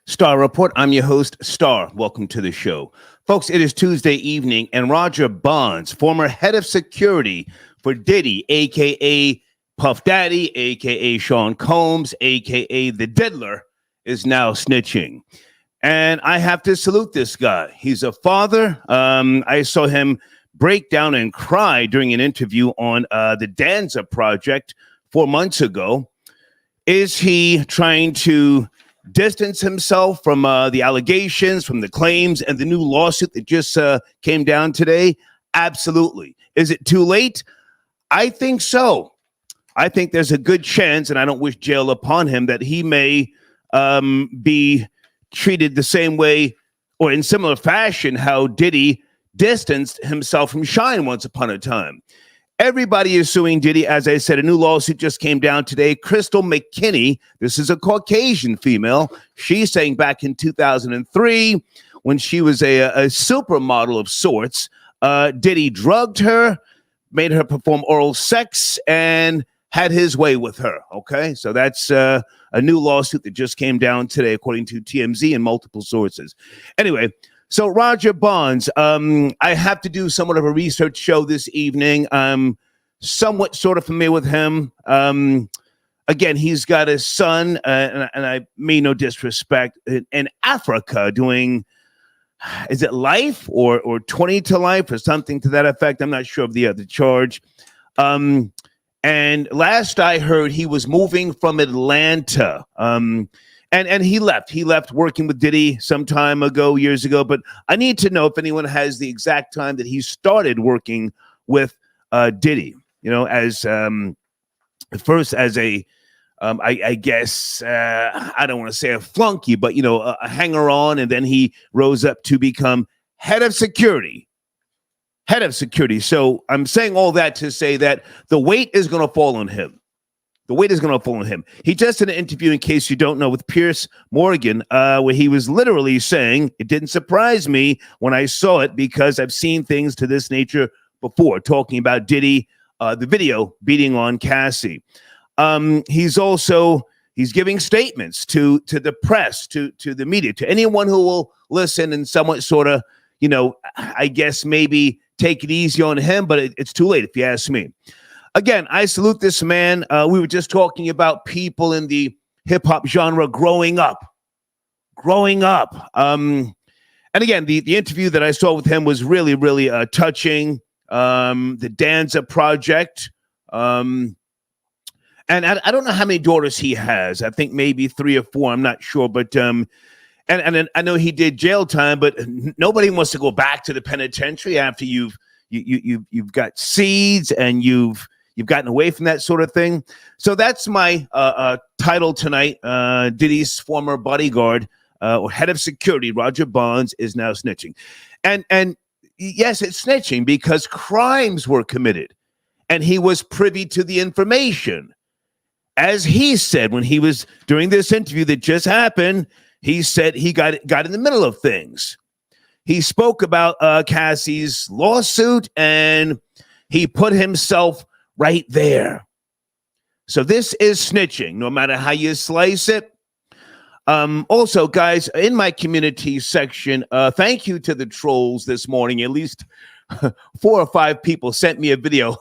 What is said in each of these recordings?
Star Report. I'm your host, Star. Welcome to the show. Folks, it is Tuesday evening, and Roger Bonds, former head of security for Diddy, a.k.a. Puff Daddy, a.k.a. Sean Combs, a.k.a. The Diddler, is now snitching. And I have to salute this guy. He's a father. I saw him break down and cry during an interview on the Danza Project 4 months ago. Is he trying to distance himself from the allegations, from the claims, and the new lawsuit that just came down today? Absolutely. Is it too late? I think so. I think there's a good chance, and I don't wish jail upon him, that he may be treated the same way or in similar fashion how Diddy distanced himself from Shine once upon a time. Everybody is suing Diddy. As I said, a new lawsuit just came down today. Crystal McKinney, this is a Caucasian female. She's saying back in 2003, when she was a supermodel of sorts, Diddy drugged her, made her perform oral sex, and had his way with her. Okay, so that's a new lawsuit that just came down today, according to TMZ and multiple sources. Anyway, so Roger Bonds, I have to do somewhat of a research show this evening. I'm somewhat sort of familiar with him. Again, he's got a son, and I mean no disrespect, in Africa doing, is it Life or 20 to Life or something to that effect? I'm not sure of the other charge. And last I heard, he was moving from Atlanta. And he left. He left working with Diddy some time ago, years ago. But I need to know if anyone has the exact time that he started working with Diddy. You know, as first as a, I guess, I don't want to say a flunky, but, you know, a hanger-on. And then he rose up to become head of security. Head of security. So I'm saying all that to say that the weight is going to fall on him. The weight is going to fall on him. He just did an interview, in case you don't know, with Piers Morgan, where he was literally saying, it didn't surprise me when I saw it because I've seen things to this nature before, talking about Diddy, the video beating on Cassie. He's giving statements to the press, to the media, to anyone who will listen and somewhat sort of, you know, I guess maybe take it easy on him, but it's too late if you ask me. Again, I salute this man. We were just talking about people in the hip-hop genre growing up. And again, the interview that I saw with him was really, really touching. The Danza Project. And I don't know how many daughters he has. I think maybe 3 or 4. I'm not sure. But and I know he did jail time, but nobody wants to go back to the penitentiary after you've got seeds and you've gotten away from that sort of thing. So that's my title tonight. Diddy's former bodyguard or head of security, Roger Bonds, is now snitching. And yes, it's snitching because crimes were committed and he was privy to the information. As he said when he was doing this interview that just happened, he said he got in the middle of things. He spoke about Cassie's lawsuit and he put himself right there. So this is snitching, no matter how you slice it. Also, guys, in my community section, thank you to the trolls this morning. At least 4 or 5 people sent me a video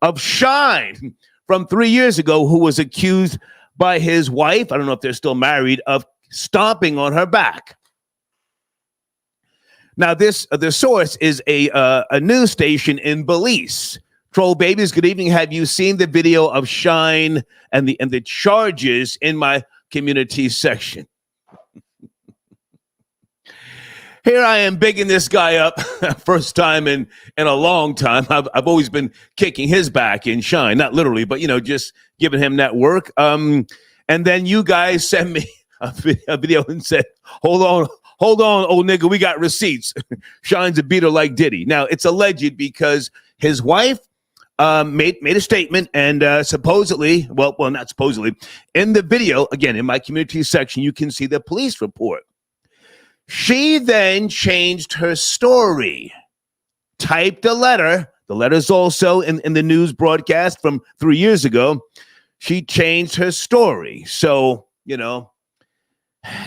of Shine from 3 years ago, who was accused by his wife, I don't know if they're still married, of stomping on her back. Now, the source is a news station in Belize. Troll babies, good evening. Have you seen the video of Shine and the charges in my community section? Here I am bigging this guy up, first time in a long time. I've always been kicking his back in Shine, not literally, but, you know, just giving him that work. And then you guys sent me a video and said, hold on, old nigga, we got receipts. Shine's a beater like Diddy. Now, it's alleged because his wife made a statement, and supposedly, well, not supposedly, in the video, again, in my community section, you can see the police report. She then changed her story, typed a letter. The letter's also in the news broadcast from 3 years ago. She changed her story. So, you know,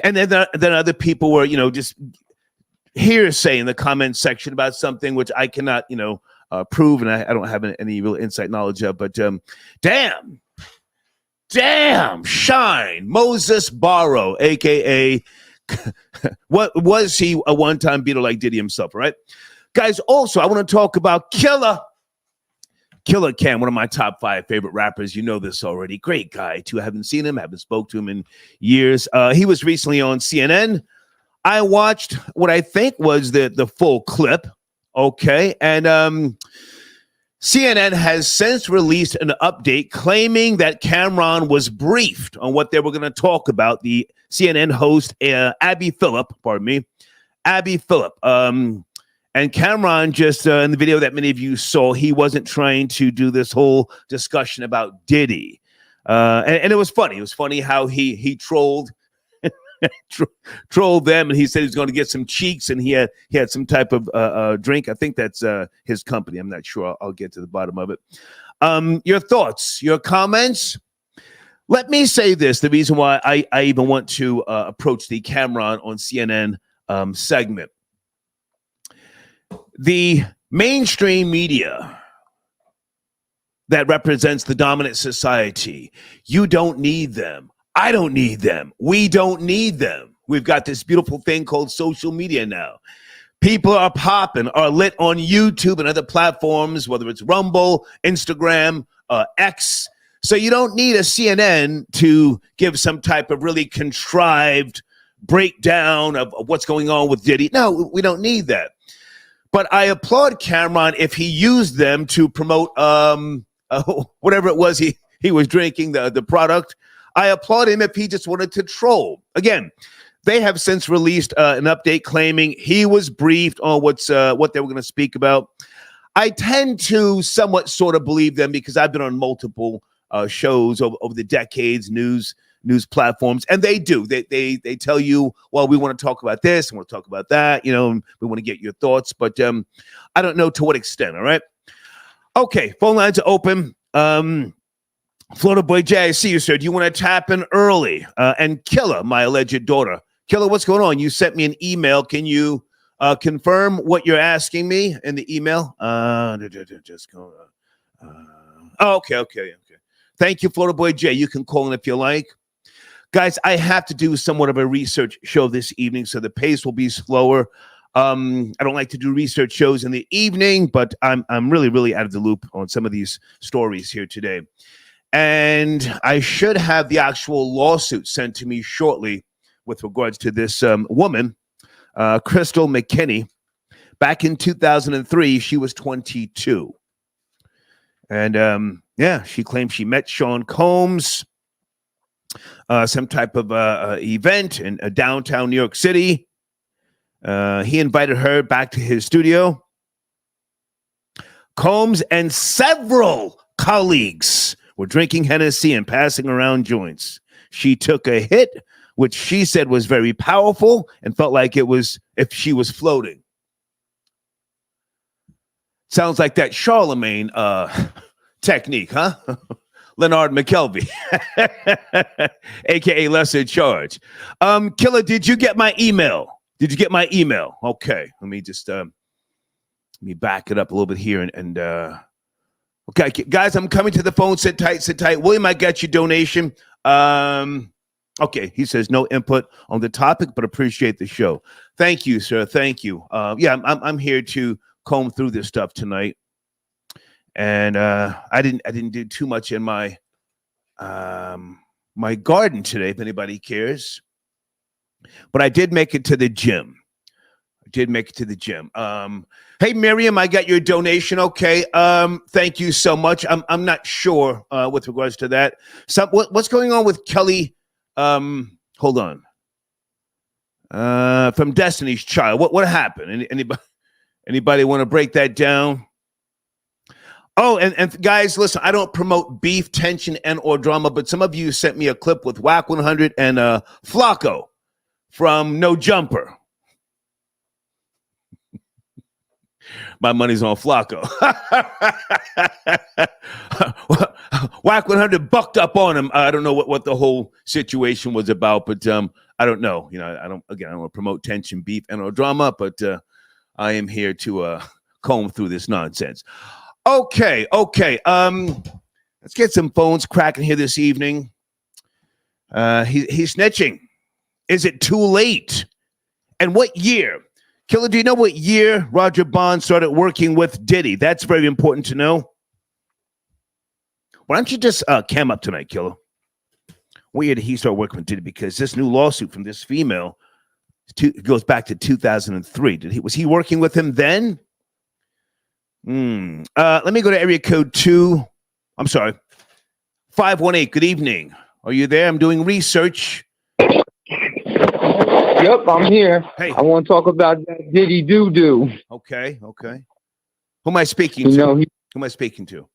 And then other people were, just hearsay in the comment section about something which I cannot, prove, and I don't have any real insight knowledge of. But damn, Shine Moses Barrow, aka what was he a one-time beater like Diddy himself, right? Guys, also I want to talk about Killer Cam, one of my top 5 favorite rappers. You know this already. Great guy too. I haven't seen him, haven't spoke to him in years. He was recently on CNN. I watched what I think was the full clip. Okay, and CNN has since released an update claiming that Cameron was briefed on what they were going to talk about. The CNN host, Abby Phillip. And Cameron just, in the video that many of you saw, he wasn't trying to do this whole discussion about Diddy. And it was funny. It was funny how he trolled them, and he said he was going to get some cheeks, and he had some type of drink. I think that's his company. I'm not sure. I'll get to the bottom of it. Your thoughts, your comments. Let me say this: the reason why I even want to approach the Cameron on CNN segment. The mainstream media that represents the dominant society, you don't need them. I don't need them. We don't need them. We've got this beautiful thing called social media now. People are popping, are lit on YouTube and other platforms, whether it's Rumble, Instagram, X. So you don't need a CNN to give some type of really contrived breakdown of what's going on with Diddy. No, we don't need that. But I applaud Cameron if he used them to promote whatever it was he was drinking, the product. I applaud him if he just wanted to troll. Again, they have since released an update claiming he was briefed on what they were going to speak about. I tend to somewhat sort of believe them because I've been on multiple shows over the decades, news platforms, and they do. They tell you, well, we want to talk about this, and we'll talk about that, and we want to get your thoughts, but I don't know to what extent, all right? Okay, phone lines are open. Florida Boy Jay, I see you, sir. Do you want to tap in early? And Killer, my alleged daughter. Killer, what's going on? You sent me an email. Can you confirm what you're asking me in the email? Just go. Okay. Thank you, Florida Boy Jay. You can call in if you like. Guys, I have to do somewhat of a research show this evening, so the pace will be slower. I don't like to do research shows in the evening, but I'm really, really out of the loop on some of these stories here today. And I should have the actual lawsuit sent to me shortly with regards to this woman, Crystal McKinney. Back in 2003, she was 22. And she claimed she met Sean Combs, some type of event in downtown New York City. He invited her back to his studio. Combs and several colleagues were drinking Hennessy and passing around joints. She took a hit, which she said was very powerful and felt like it was if she was floating. Sounds like that Charlemagne technique, huh? Leonard McKelvey, a.k.a. Lesser Charge. Killer, did you get my email? Okay, let me just let me back it up a little bit here and okay, guys, I'm coming to the phone. Sit tight. William, I got your donation. Okay, he says no input on the topic, but appreciate the show. Thank you, sir. Thank you. I'm here to comb through this stuff tonight, and I didn't do too much in my my garden today, if anybody cares. But I did make it to the gym. Hey, Miriam, I got your donation. Okay. Thank you so much. I'm not sure with regards to that. So what's going on with Kelly? Hold on. From Destiny's Child. What happened? Anybody want to break that down? Oh, and guys, listen, I don't promote beef, tension, and or drama, but some of you sent me a clip with Whack 100 and Flacco from No Jumper. My money's on Flacco. Whack 100 bucked up on him. I don't know what the whole situation was about, but I don't know. I don't want to promote tension, beef, and or drama, but I am here to comb through this nonsense. Okay. Let's get some phones cracking here this evening. He's snitching. Is it too late? And what year? Killer, do you know what year Roger Bond started working with Diddy? That's very important to know. Why don't you just cam up tonight, Killer? What year did he start working with Diddy? Because this new lawsuit from this female goes back to 2003. Was he working with him then? Let me go to area code 518. Good evening. Are you there? I'm doing research. Yep, I'm here. Hey. I want to talk about that Diddy doo-doo. Okay. Who am I speaking to? Who am I speaking to?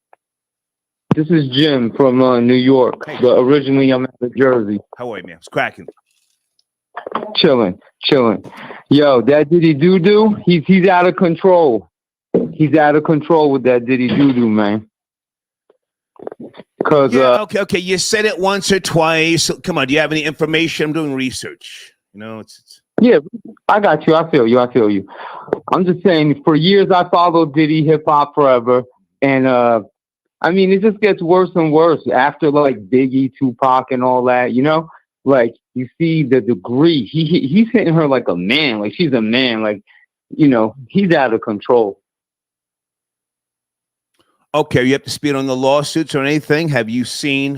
This is Jim from New York, but originally I'm out of Jersey. How are you, man? It's cracking. Chilling. Yo, that Diddy doo-doo, he's out of control. He's out of control with that Diddy doo-doo, man. Okay. You said it once or twice. Come on, do you have any information? I'm doing research. It's Yeah, I got you. I feel you. I'm just saying, for years I followed Diddy hip hop forever, and it just gets worse and worse after like Biggie, Tupac, and all that. Like you see the degree he's hitting her like a man, like she's a man, like he's out of control. Okay, you have to speed on the lawsuits or anything? Have you seen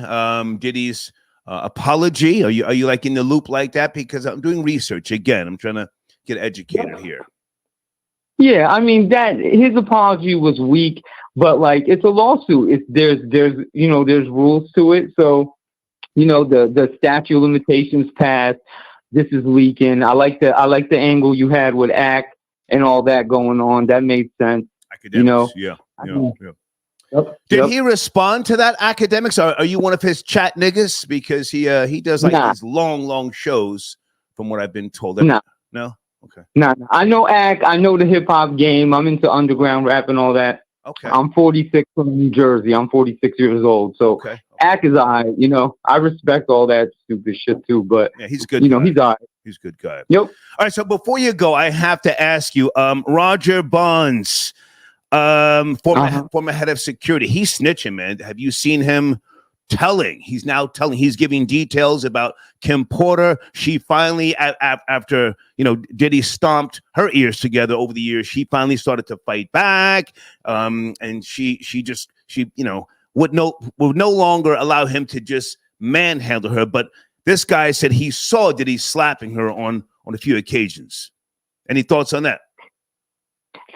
Diddy's apology? Are you like in the loop like that? Because I'm doing research again. I'm trying to get educated here. Yeah, that his apology was weak, but like it's a lawsuit. There's rules to it. So the statute of limitations passed. This is leaking. I like the angle you had with Act and all that going on. That made sense. Academics, yeah. Did he respond to that, Academics? Are you one of his chat niggas? Because he does like these long shows, from what I've been told. No? Okay. Nah. I know Act. I know the hip hop game. I'm into underground rap and all that. Okay. I'm 46 from New Jersey. I'm 46 years old. So Act is I respect all that stupid shit too. But yeah, he's good. He's I. He's a good guy. Yep. All right. So before you go, I have to ask you, Roger Bonds. Former head of security. He's snitching, man. Have you seen him telling? He's now telling. He's giving details about Kim Porter. She finally, after Diddy stomped her ears together over the years, she finally started to fight back. And she would no longer allow him to just manhandle her. But this guy said he saw Diddy slapping her on a few occasions. Any thoughts on that?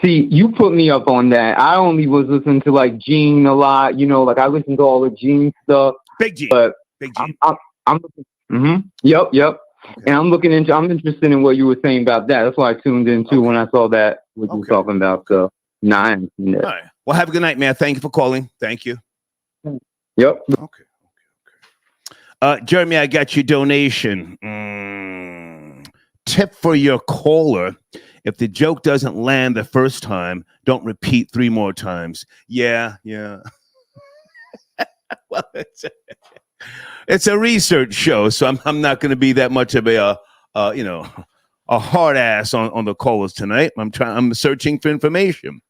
See, you put me up on that. I only was listening to like Gene a lot, like I listened to all the Gene stuff. Big Gene. But Big Gene. I'm Yep. Okay. And I'm interested in what you were saying about that. That's why I tuned in too when I saw that, what you were talking about. So, I haven't seen that. All right. Well, have a good night, man. Thank you for calling. Thank you. Yep. Okay. Jeremy, I got your donation. Tip for your caller. If the joke doesn't land the first time, don't repeat 3 more times. Yeah. Well, it's a research show, so I'm not going to be that much of a hard ass on the callers tonight. I'm searching for information.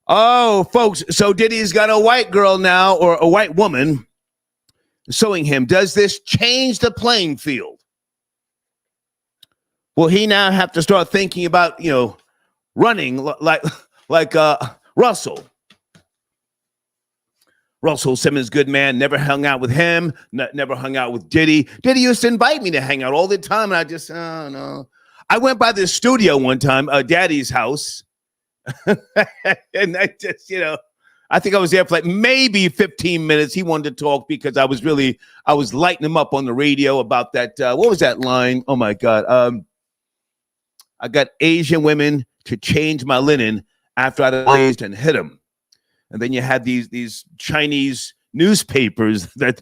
Oh, folks, so Diddy's got a white girl now, or a white woman suing him. Does this change the playing field? Will he now have to start thinking about, running like Russell? Russell Simmons, good man, never hung out with him, never hung out with Diddy. Diddy used to invite me to hang out all the time, and I just, no. I went by the studio one time, Daddy's house, and I just, I think I was there for like maybe 15 minutes. He wanted to talk because I was lighting him up on the radio about that. What was that line? Oh, my God. I got Asian women to change my linen after I blazed and hit them. And then you had these Chinese newspapers that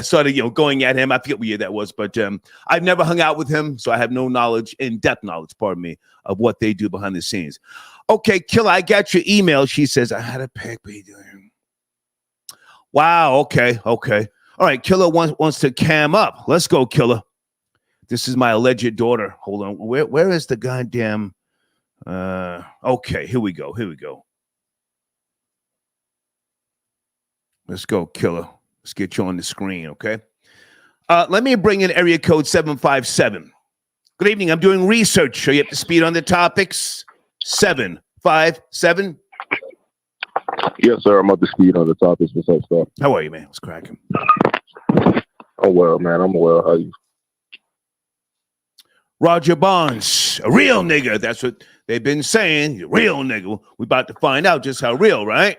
started, going at him. I forget what year that was, but I've never hung out with him, so I have no in-depth knowledge, of what they do behind the scenes. Okay, Killer, I got your email. She says, I had a pick. What are you doing? Wow, okay. All right, Killer wants to cam up. Let's go, Killer. This is my alleged daughter. Hold on. Where is the goddamn? Okay, here we go. Let's go, killer. Let's get you on the screen, okay? Let me bring in area code 757. Good evening. I'm doing research. Are you up to speed on the topics? 757. Yes, sir. I'm up to speed on the topics. What's up, sir? How are you, man? What's cracking? I'm well, man. I'm well. How you? Roger Bonds, a real nigga. That's what they've been saying. A real nigga. We're about to find out just how real, right?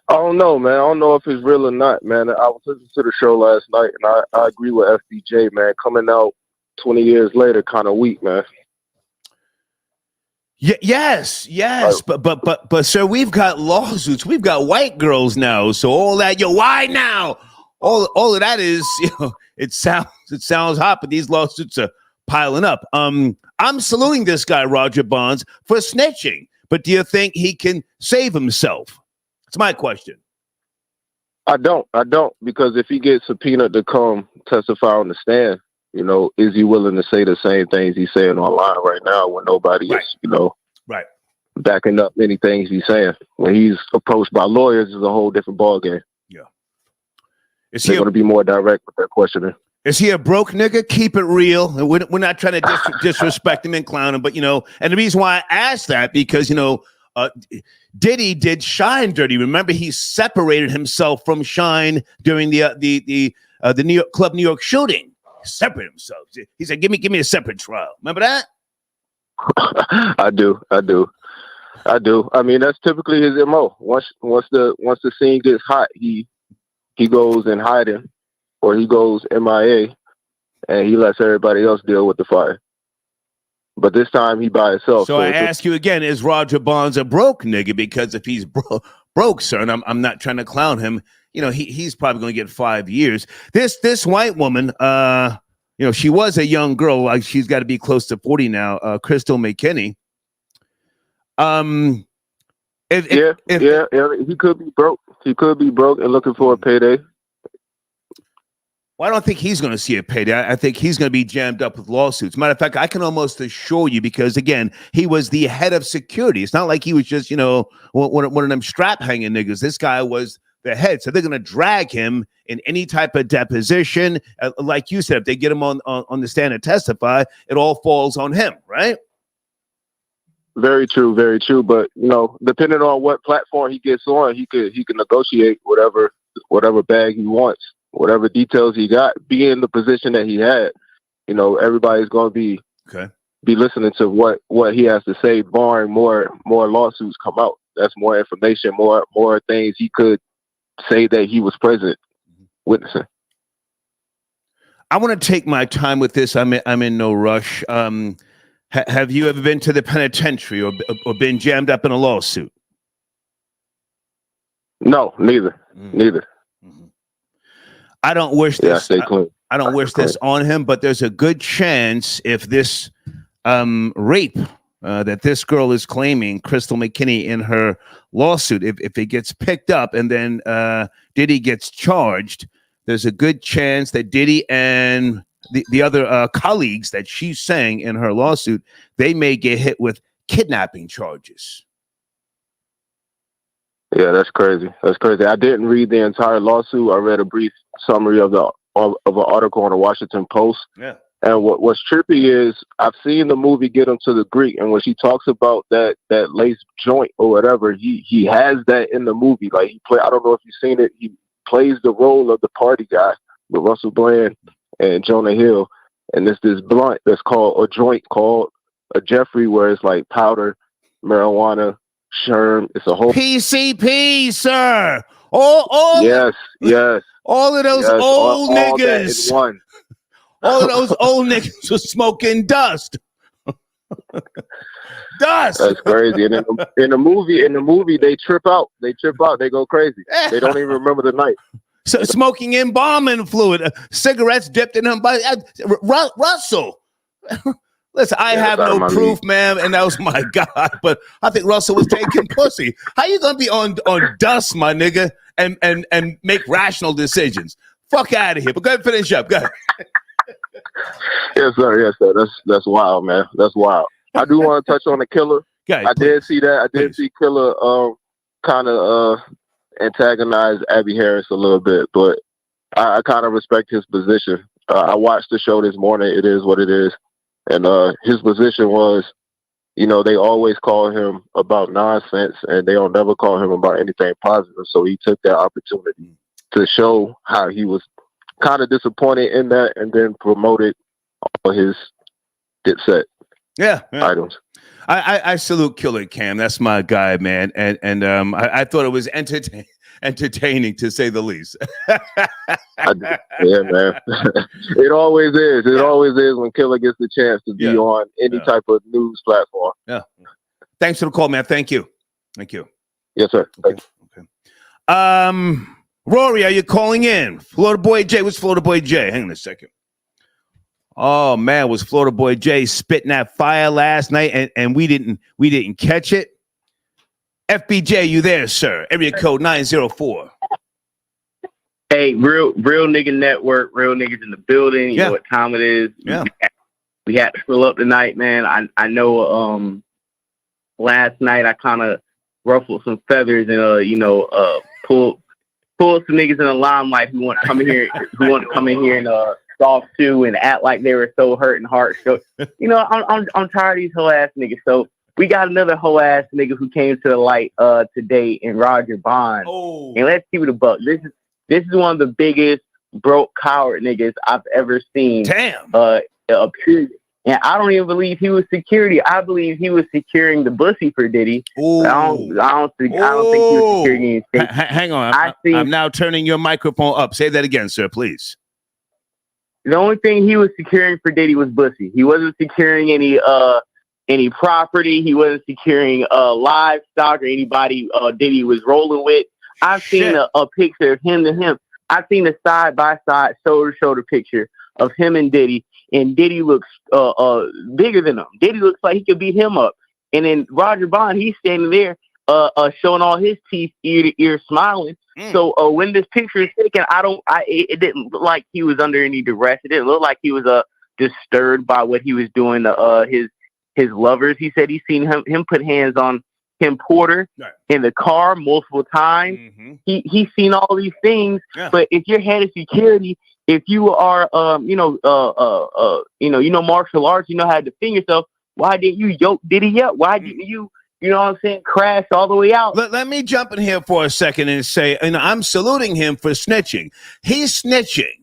I don't know, man. I don't know if it's real or not, man. I was listening to the show last night, and I agree with FBJ, man. Coming out 20 years later, kind of weak, man. Yes, but sir, we've got lawsuits. We've got white girls now. So all that, why now? All of that is, it sounds hot, but these lawsuits are piling up. I'm saluting this guy, Roger Bonds, for snitching. But do you think he can save himself? That's my question. I don't, because if he gets subpoenaed to come testify on the stand, is he willing to say the same things he's saying online right now when nobody is, right, backing up many things he's saying? When he's approached by lawyers, it's a whole different ballgame. Yeah. They're going to be more direct with their questioning. Is he a broke nigga? Keep it real. And we're not trying to disrespect him and clown him, but, and the reason why I asked that, because, Diddy did Shine dirty. Remember, he separated himself from Shine during the New York Club New York shooting. He separated himself. He said, "Give me a separate trial." Remember that? I do. I mean, that's typically his MO. Once the scene gets hot, he goes in hiding, or he goes MIA, and he lets everybody else deal with the fire. But this time he by himself. So I ask you again: is Roger Bonds a broke nigga? Because if he's broke, sir, and I'm not trying to clown him, he's probably going to get 5 years. This white woman, she was a young girl, like she's got to be close to 40 now. Crystal McKinney. He could be broke. He could be broke and looking for a payday. Well, I don't think he's going to see a payday. I think he's going to be jammed up with lawsuits. Matter of fact, I can almost assure you, because again, he was the head of security. It's not like he was just, one of them strap hanging niggas. This guy was the head. So they're going to drag him in any type of deposition. Like you said, if they get him on the stand and testify, it all falls on him, right? Very true, very true. But depending on what platform he gets on, he can negotiate whatever bag he wants, whatever details he got. Be in the position that he had, everybody's going to be listening to what he has to say, barring more lawsuits come out. That's more information, more things he could say that he was present witnessing. I want to take my time with this. I'm in no rush. Have you ever been to the penitentiary or been jammed up in a lawsuit? No, neither. Neither. Mm-hmm. I don't wish this. Stay clean. I don't wish this on him, but there's a good chance if this rape that this girl is claiming, Crystal McKinney, in her lawsuit, if it gets picked up and then Diddy gets charged, there's a good chance that Diddy and the other colleagues that she's saying in her lawsuit, they may get hit with kidnapping charges. Yeah, that's crazy. I didn't read the entire lawsuit. I read a brief summary of an article on the Washington Post. Yeah. And what's trippy is I've seen the movie Get Him to the Greek, and when she talks about that lace joint or whatever, he has that in the movie. Like I don't know if you've seen it. He plays the role of the party guy with Russell Brand and Jonah Hill, and there's this blunt that's called a joint called a Jeffrey, where it's like powder, marijuana, sherm. It's a whole PCP, sir. Yes. All of those old niggas. All of those old niggas were smoking dust. Dust. That's crazy. And in the movie, they trip out. They go crazy. They don't even remember the night. So smoking embalming fluid, cigarettes dipped in them by Russell. Listen, I have no proof, ma'am, and that was my God. But I think Russell was taking pussy. How you gonna be on dust, my nigga, and make rational decisions? Fuck out of here. But go ahead and finish up. Go ahead. Yes, sir. Yes, sir. That's wild, man. That's wild. I do want to touch on the killer. Guys, I did see that. I did Please. see Killer kind of antagonize Abby Harris a little bit, but I kind of respect his position. I watched the show this morning. It is what it is, and his position was, you know, they always call him about nonsense, and they don't never call him about anything positive. So he took that opportunity to show how he was kind of disappointed in that, and then promoted all his get set items. I salute Killer Cam. That's my guy, man. And I thought it was entertaining to say the least. Yeah, man. It always is. It always is when Killer gets the chance to be on any type of news platform. Yeah. Thanks for the call, man. Thank you. Thank you. Yes, sir. Okay. Rory, are you calling in? Florida Boy J. What's Florida Boy J? Hang on a second. Oh man, was Florida Boy J spitting that fire last night, and we didn't catch it? FBJ, you there, sir? Area code 904. Hey, real nigga network, real niggas in the building. You know what time it is. Yeah. We had to fill up tonight, man. I know last night I kind of ruffled some feathers and pulled some niggas in the limelight who want to come in here and soft shoe and act like they were so hurt and heart shook. You know, I'm tired of these whole ass niggas. So we got another whole ass nigga who came to the light today in Roger Bond. Oh. And let's keep it a buck. This is one of the biggest broke coward niggas I've ever seen. Damn. Period. And I don't even believe he was security. I believe he was securing the bussy for Diddy. Ooh. I don't think he was securing anything. Hang on. I'm now turning your microphone up. Say that again, sir, please. The only thing he was securing for Diddy was pussy. He wasn't securing any property. He wasn't securing livestock or anybody Diddy was rolling with. I've seen a picture of him to him. I've seen a side-by-side, shoulder-to-shoulder picture of him and Diddy, and Diddy looks bigger than him. Diddy looks like he could beat him up. And then Roger Bond, he's standing there showing all his teeth, ear to ear, smiling. So when this picture is taken, it didn't look like he was under any duress. It didn't look like he was disturbed by what he was doing to his lovers. He said he's seen him put hands on Kim Porter in the car multiple times. Mm-hmm. He's seen all these things. Yeah. But if you're head of security, if you are martial arts, you know how to defend yourself, why didn't you yoke Diddy up? Why didn't you? You know what I'm saying? Crash all the way out. Let me jump in here for a second and say, and I'm saluting him for snitching. He's snitching.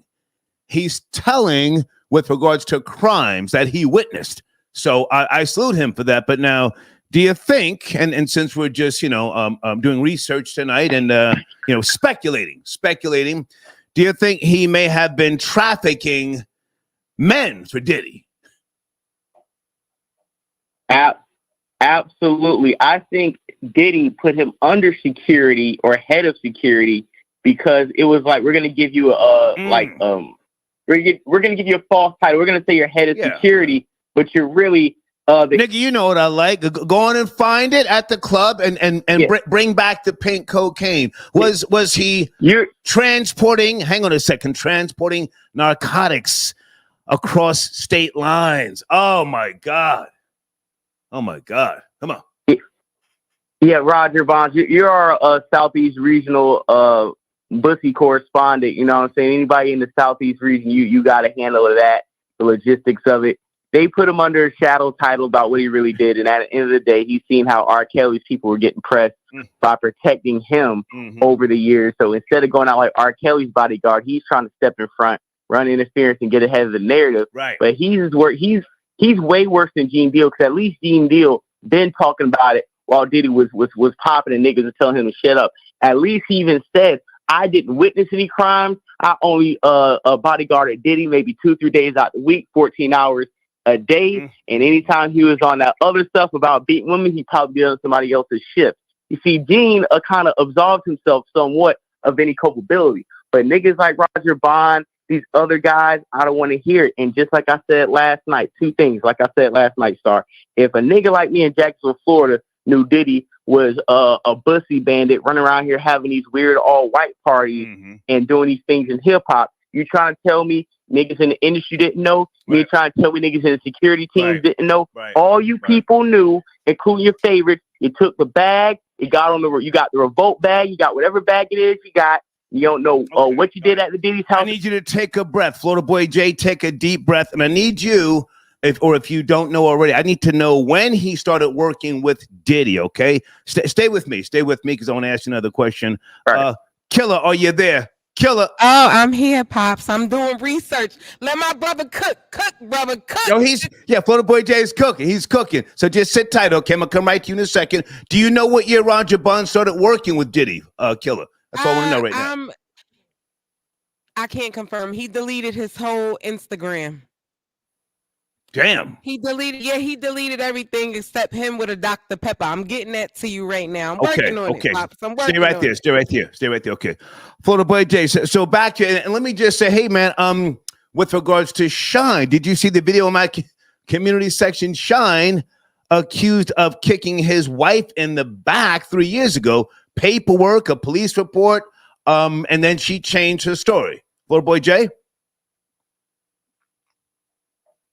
He's telling with regards to crimes that he witnessed. So I salute him for that. But now, do you think, and since we're just, doing research tonight and, speculating, do you think he may have been trafficking men for Diddy? Absolutely. I think Diddy put him under security or head of security because it was like, we're going to give you we're going to give you a false title. We're going to say you're head of security, but you're really nigga, you know what I like. Go on and find it at the club and bring back the pink cocaine. Was he transporting narcotics across state lines? Oh my God. Come on. Yeah, Roger Bonds, you're our Southeast Regional bussy correspondent. You know what I'm saying? Anybody in the Southeast region, you got a handle of that, the logistics of it. They put him under a shadow title about what he really did. And at the end of the day, he's seen how R. Kelly's people were getting pressed by protecting him over the years. So instead of going out like R. Kelly's bodyguard, he's trying to step in front, run interference, and get ahead of the narrative. Right. But he's way worse than Gene Deal, because at least Gene Deal been talking about it while Diddy was popping and niggas and telling him to shut up. At least he even said, I didn't witness any crimes. I only bodyguarded Diddy maybe 2-3 days out the week, 14 hours a day. And anytime he was on that other stuff about beating women, he probably be on somebody else's ship. You see, Gene kind of absolved himself somewhat of any culpability. But niggas like Roger Bond, these other guys, I don't want to hear it. And just like I said last night, two things. Like I said last night, Star, if a nigga like me in Jacksonville, Florida, knew Diddy was a bussy bandit running around here having these weird all-white parties and doing these things in hip-hop, you trying to tell me Niggas in the industry didn't know. Right. You trying to tell me niggas in the security teams didn't know. Right. All you people knew, including your favorites. You took the bag. You got the revolt bag. You got whatever bag it is you got. You don't know what you did at the Diddy's house. I need you to take a breath. Florida Boy J, take a deep breath. And I need you, if you don't know already, I need to know when he started working with Diddy, okay? Stay with me. Stay with me because I want to ask you another question. Right. Killer, are you there? Killer. Oh, I'm here, Pops. I'm doing research. Let my brother cook, brother, cook. Yo, Florida Boy J is cooking. He's cooking. So just sit tight, okay? I'm going to come right to you in a second. Do you know what year Roger Bond started working with Diddy, Killer? That's all I want to know right now. I can't confirm. He deleted his whole Instagram. Damn. He deleted everything except him with a Dr. Pepper. I'm getting that to you right now. I'm working on it, Pops. I'm working Stay right there. Stay right there. Okay. Florida Boy J. So back to and let me just say, hey man, with regards to Shine, did you see the video in my community section? Shine accused of kicking his wife in the back 3 years ago. Paperwork, a police report, and then she changed her story. Florida Boy J.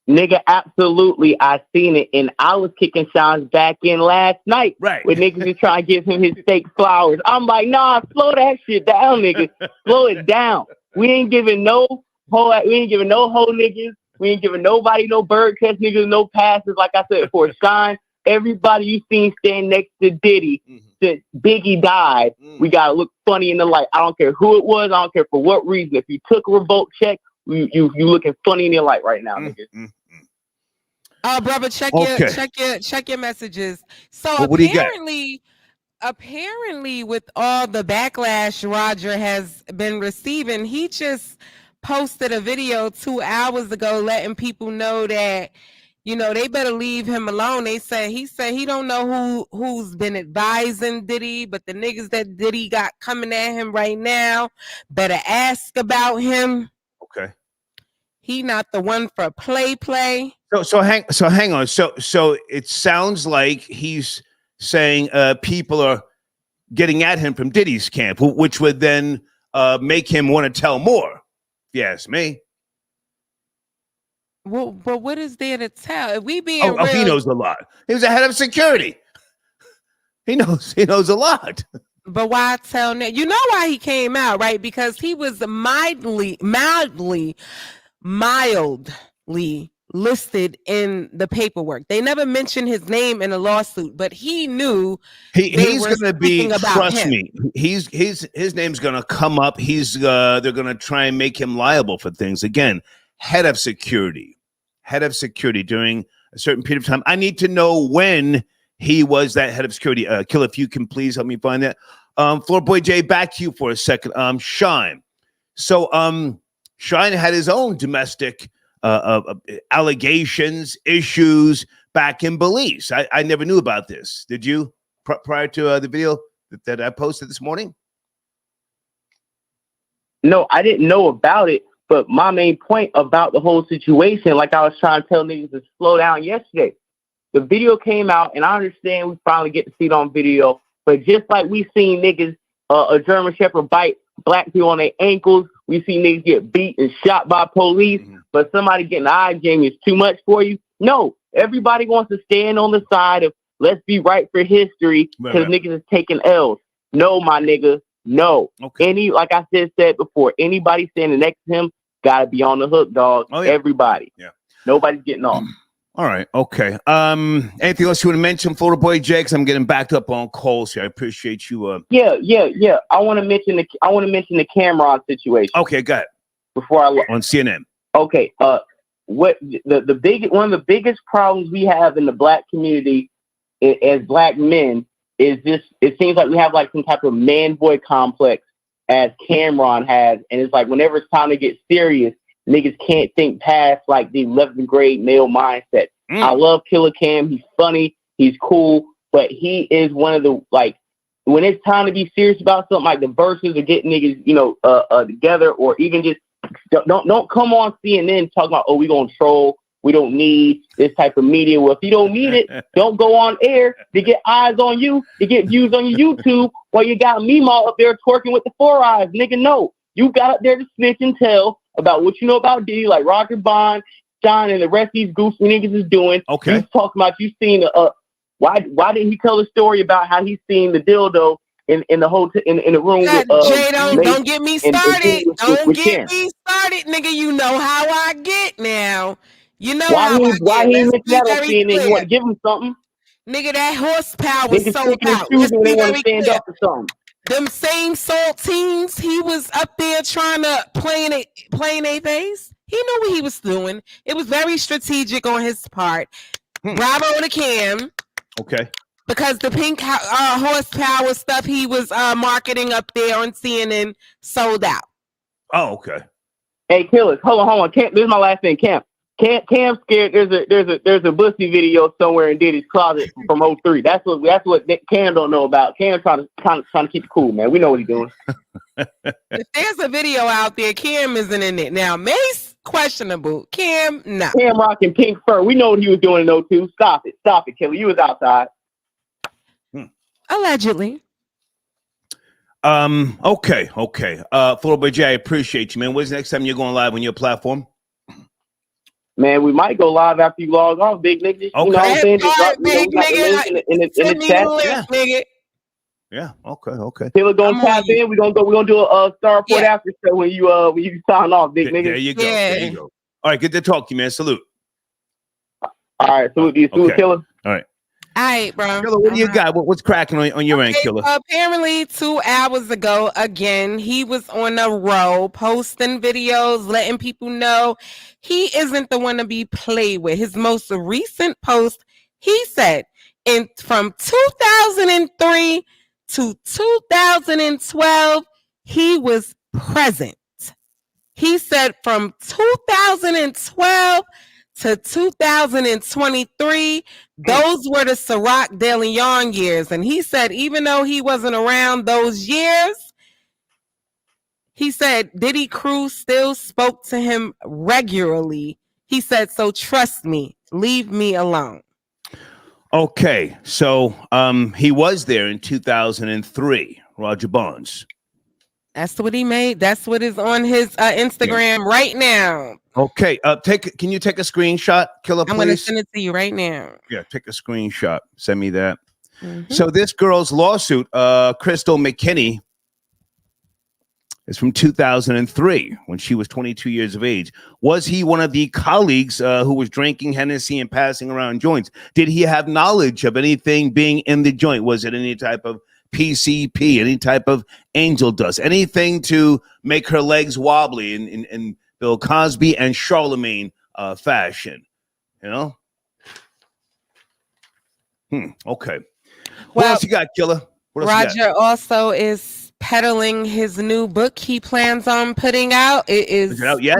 Nigga, absolutely. I seen it, and I was kicking Sean's back in last night. Right. When niggas was trying to give him his fake flowers. I'm like, nah, slow that shit down, nigga. Slow it down. We ain't giving no hoe niggas. We ain't giving nobody no bird catch niggas, no passes. Like I said, for Sean, everybody you seen stand next to Diddy since Biggie died, we gotta look funny in the light. I don't care who it was. I don't care for what reason. If you took a revolt check, you looking funny in your light right now, nigga. Oh, brother, check your messages. So well, apparently, with all the backlash Roger has been receiving, he just posted a video 2 hours ago letting people know that, they better leave him alone. He said he don't know who's been advising Diddy, but the niggas that Diddy got coming at him right now better ask about him. Okay. He not the one for play. So hang on. So it sounds like he's saying people are getting at him from Diddy's camp, which would then make him want to tell more. If you ask me. Well, but what is there to tell? If we being real, he knows a lot. He was the head of security. He knows a lot. But why tell that? You know why he came out, right? Because he was mildly listed in the paperwork. They never mentioned his name in a lawsuit, but he knew he's going to be. Trust me, his name's going to come up. They're going to try and make him liable for things. Again, head of security during a certain period of time. I need to know when he was that head of security. Kill, if you can please help me find that. Floor Boy J, back to you for a second. Shine. So Shine had his own domestic allegations, issues back in Belize. I never knew about this. Did you prior to the video that I posted this morning? No, I didn't know about it. But my main point about the whole situation, like I was trying to tell niggas to slow down yesterday, the video came out, and I understand we finally get to see it on video. But just like we seen niggas, a German Shepherd bite black people on their ankles, we see niggas get beat and shot by police, but somebody getting eye jammy is too much for you. No, everybody wants to stand on the side of let's be right for history because niggas is taking L's. No, my nigga, no. Okay. Like I said before, anybody standing next to him gotta be on the hook, dog. Oh, yeah. Everybody. Yeah. Nobody's getting off. All right. Okay. Anything else you want to mention, Florida Boy J? Because I'm getting backed up on calls here. I appreciate you. Yeah. I want to mention the Cameron situation. Okay, go ahead. Before I on CNN. Okay. What one of the biggest problems we have in the black community as black men is this. It seems like we have like some type of man boy complex, as Cameron has, and it's like whenever it's time to get serious, niggas can't think past like the 11th grade male mindset. I love Killer Cam. He's funny. He's cool. But he is one of the, like, when it's time to be serious about something like the verses or getting niggas, together, or even just don't come on CNN talking about, we gonna troll. We don't need this type of media. Well, if you don't need it, don't go on air to get eyes on you, to get views on your YouTube, while you got Meemaw up there twerking with the 4 eyes. Nigga, no. You got up there to snitch and tell about what you know about Diddy, like Roger Bond, John, and the rest of these goofy niggas is doing. Okay. He's talking about you seen why didn't he tell a story about how he's seen the dildo in the hotel in the room with Jay, don't get me started. Don't get me started, nigga. You know how I get now. You know why how he Let's mentioned be that on very CNN? clear. You want to give him something? Nigga, that horsepower was Niggas sold picking and out. Let's choosing when be they want very to stand clear. up for something. Them same saltines, he was up there trying to play in a face. He knew what he was doing. It was very strategic on his part. Bravo to Cam. Okay. Because the pink horsepower stuff he was marketing up there on CNN sold out. Oh, okay. Hey, killers, hold on. Cam, this is my last thing. Cam scared. There's a bussy video somewhere in Diddy's closet from 03. That's what Cam don't know about. Cam trying to keep it cool, man. We know what he's doing. If there's a video out there, Cam isn't in it. Now, Mace, questionable. Cam, no. Cam rocking pink fur. We know what he was doing in 02. Stop it, killer. You was outside. Allegedly. Okay. Floor Boy J, I appreciate you, man. When's the next time you're going live on your platform? Man, we might go live after you log off, big nigga. You know what I'm saying? Big nigga. In the chat. Nigga. Yeah. Okay. Killer gonna tap in. We're gonna do a Star Report after show when you sign off, big nigga. There you go. There you go. All right, good to talk to you, man. Salute. All right, salute you, Killer. All right. All right, bro. Killer, what do you got? What's cracking on your end, Killer? Apparently, 2 hours ago, again, he was on a roll, posting videos, letting people know he isn't the one to be played with. His most recent post, he said, from 2003 to 2012, he was present. He said from 2012 to 2023, those were the Ciroc De Leon years. And he said, even though he wasn't around those years, he said Diddy crew still spoke to him regularly. He said, so trust me, leave me alone. Okay, so he was there in 2003, Roger Bonds. That's what he made. That's what is on his Instagram right now. Okay, can you take a screenshot, Killer, please? I'm going to send it to you right now. Yeah, take a screenshot. Send me that. So this girl's lawsuit, Crystal McKinney, is from 2003 when she was 22 years of age. Was he one of the colleagues who was drinking Hennessy and passing around joints? Did he have knowledge of anything being in the joint? Was it any type of PCP, any type of angel dust, anything to make her legs wobbly in Bill Cosby and Charlemagne fashion? You know? Okay. What else you got, Killer? Roger also is peddling his new book he plans on putting out. Is it out yet?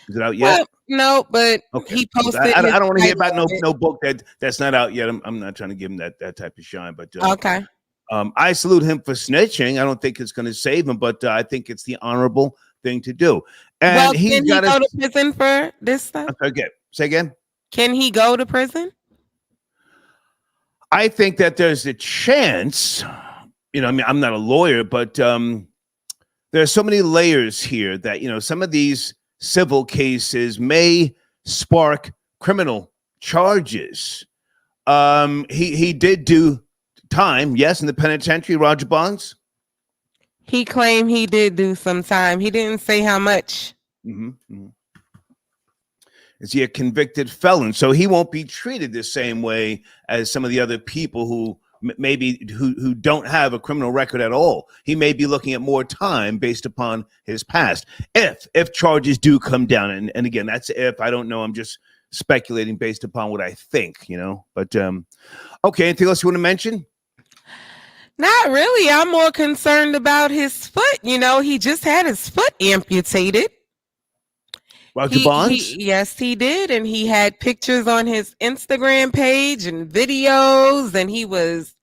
Is it out yet? Well, no, but he posted. I don't want to hear about no book that's not out yet. I'm not trying to give him that type of shine, but okay. I salute him for snitching. I don't think it's going to save him, but I think it's the honorable thing to do. And can he go to prison for this stuff? Okay, say again. Can he go to prison? I think that there's a chance. You know, I mean, I'm not a lawyer, but there are so many layers here that, you know, some of these civil cases may spark criminal charges. He did do time, yes, in the penitentiary, Roger Bonds. He claimed he did do some time. He didn't say how much. Is he a convicted felon? So he won't be treated the same way as some of the other people who who don't have a criminal record at all. He may be looking at more time based upon his past. If charges do come down, and again, that's if. I don't know. I'm just speculating based upon what I think, you know. But okay, anything else you want to mention? Not really. I'm more concerned about his foot. You know, he just had his foot amputated. Roger Bonds? Yes, he did. And he had pictures on his Instagram page and videos, and he was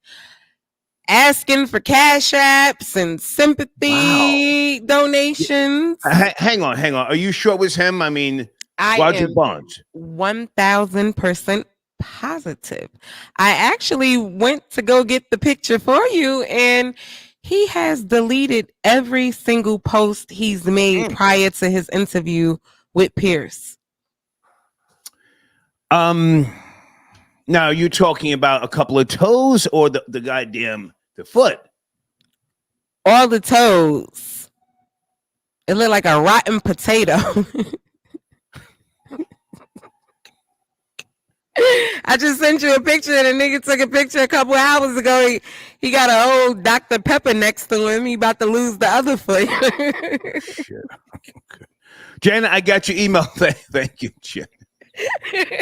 asking for cash apps and sympathy donations. Hang on. Are you sure it was him? I mean, Roger Bonds. 1000% positive. I actually went to go get the picture for you, and he has deleted every single post he's made prior to his interview with Piers. Now you're talking about a couple of toes or the goddamn the foot? All the toes. It looked like a rotten potato. I just sent you a picture, and a nigga took a picture a couple hours ago. He got a whole Dr. Pepper next to him. He about to lose the other foot. Shit. Okay. Janet, I got your email. Thank you, Janet.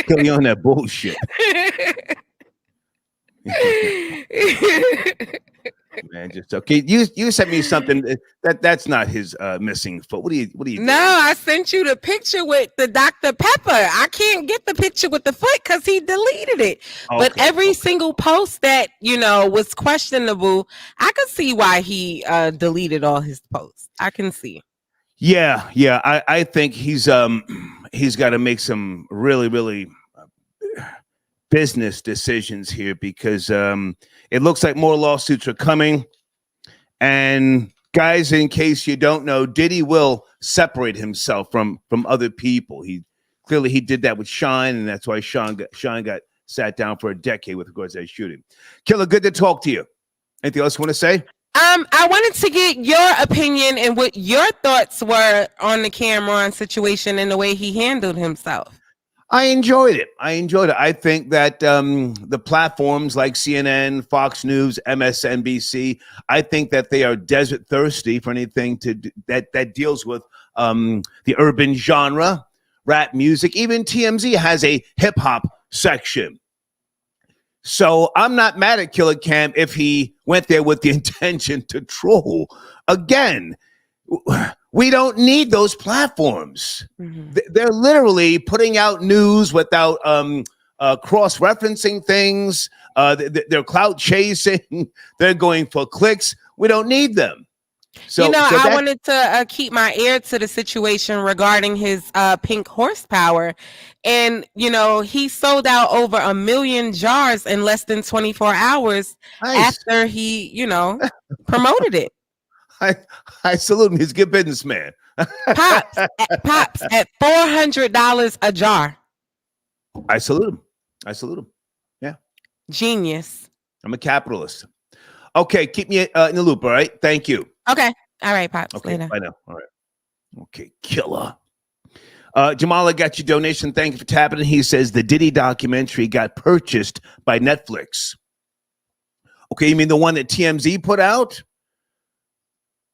Kill you on that bullshit. Man, just okay. You sent me something that's not his missing foot. What do you? No, I sent you the picture with the Dr. Pepper. I can't get the picture with the foot because he deleted it. Okay, but every single post that was questionable, I could see why he deleted all his posts. I can see. Yeah. I think he's got to make some really business decisions here because it looks like more lawsuits are coming. And guys, in case you don't know, Diddy will separate himself from other people. He did that with Shine, and that's why Shine got sat down for a decade with regards to that shooting. Killer, good to talk to you. Anything else you want to say? I wanted to get your opinion and what your thoughts were on the Cameron situation and the way he handled himself. I enjoyed it. I think that the platforms like CNN, Fox News, MSNBC, I think that they are desert thirsty for anything that deals with the urban genre, rap music. Even TMZ has a hip hop section. So I'm not mad at Killer Cam if he went there with the intention to troll. Again, we don't need those platforms. Mm-hmm. They're literally putting out news without cross-referencing things. They're clout chasing. They're going for clicks. We don't need them. So, I wanted to keep my ear to the situation regarding his pink horsepower. And, he sold out over 1 million jars in less than 24 hours after he, promoted it. I salute him. He's a good businessman. Pops at $400 a jar. I salute him. Yeah. Genius. I'm a capitalist. Okay, keep me in the loop, all right? Thank you. Okay. All right, Pops. Okay, later. Bye now. All right. Okay, Killer. Jamal, I got your donation. Thank you for tapping in. He says the Diddy documentary got purchased by Netflix. Okay, you mean the one that TMZ put out?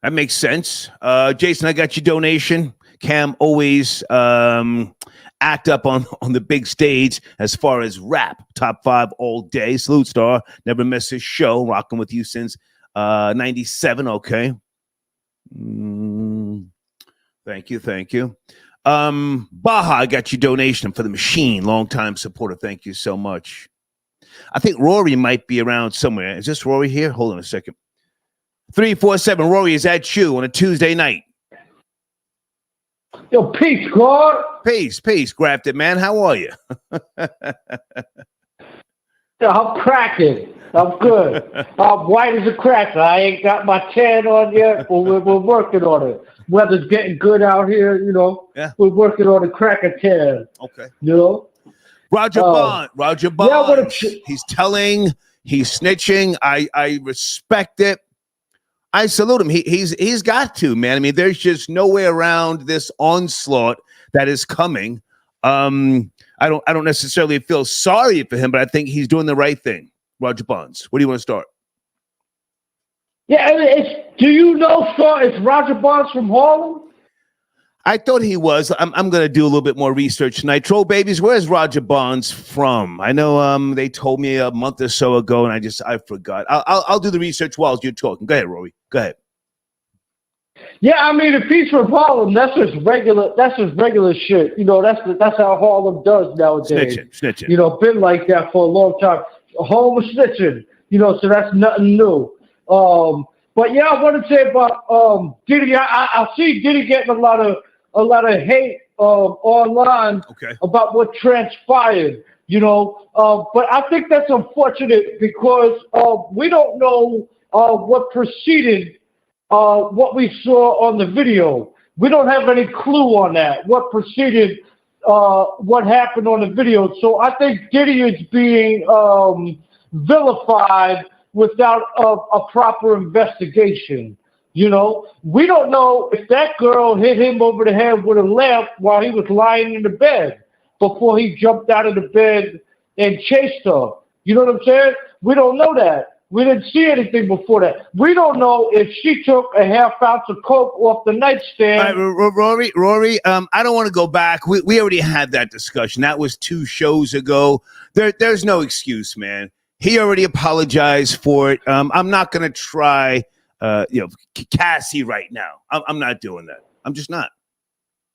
That makes sense. Jason, I got your donation. Cam always act up on the big stage as far as rap. Top 5 all day. Salute, Star. Never miss his show. Rocking with you since 97. Okay. Thank you. Baja, I got your donation for the machine. Long-time supporter. Thank you so much. I think Rory might be around somewhere. Is this Rory here? Hold on a second. 347, Rory, is that you on a Tuesday night? Yo, peace, God. Peace, Grafted man. How are you? Yeah, I'm cracking. I'm good. I'm white as a cracker. I ain't got my tan on yet, but we're working on it. Weather's getting good out here, Yeah. We're working on the cracker tan. Okay. Roger Bond. He's telling, he's snitching. I respect it. I salute him. He's got to, man. I mean, there's just no way around this onslaught that is coming. I don't necessarily feel sorry for him, but I think he's doing the right thing. Roger Bonds, where do you want to start? Yeah, do you know, sir, it's Roger Bonds from Harlem? I thought he was. I'm going to do a little bit more research tonight. Troll babies, where's Roger Bonds from? I know they told me a month or so ago, and I forgot. I'll do the research while you're talking. Go ahead, Rory. Go ahead. Yeah, I mean, if he's from Harlem, that's just regular shit. That's how Harlem does nowadays. Snitching. Been like that for a long time. Home of snitching. So that's nothing new. But yeah, I want to say about Diddy. I see Diddy getting a lot of hate online about what transpired. But I think that's unfortunate because we don't know what preceded what we saw on the video. We don't have any clue on that, what preceded what happened on the video. So I think Diddy is being vilified without a proper investigation. You know, we don't know if that girl hit him over the head with a lamp while he was lying in the bed before he jumped out of the bed and chased her. You know what I'm saying? We don't know that. We didn't see anything before that. We don't know if she took a half ounce of coke off the nightstand. Rory, I don't want to go back. We already had that discussion. That was 2 shows ago. There's no excuse, man. He already apologized for it. I'm not going to try, Cassie right now. I'm not doing that. I'm just not.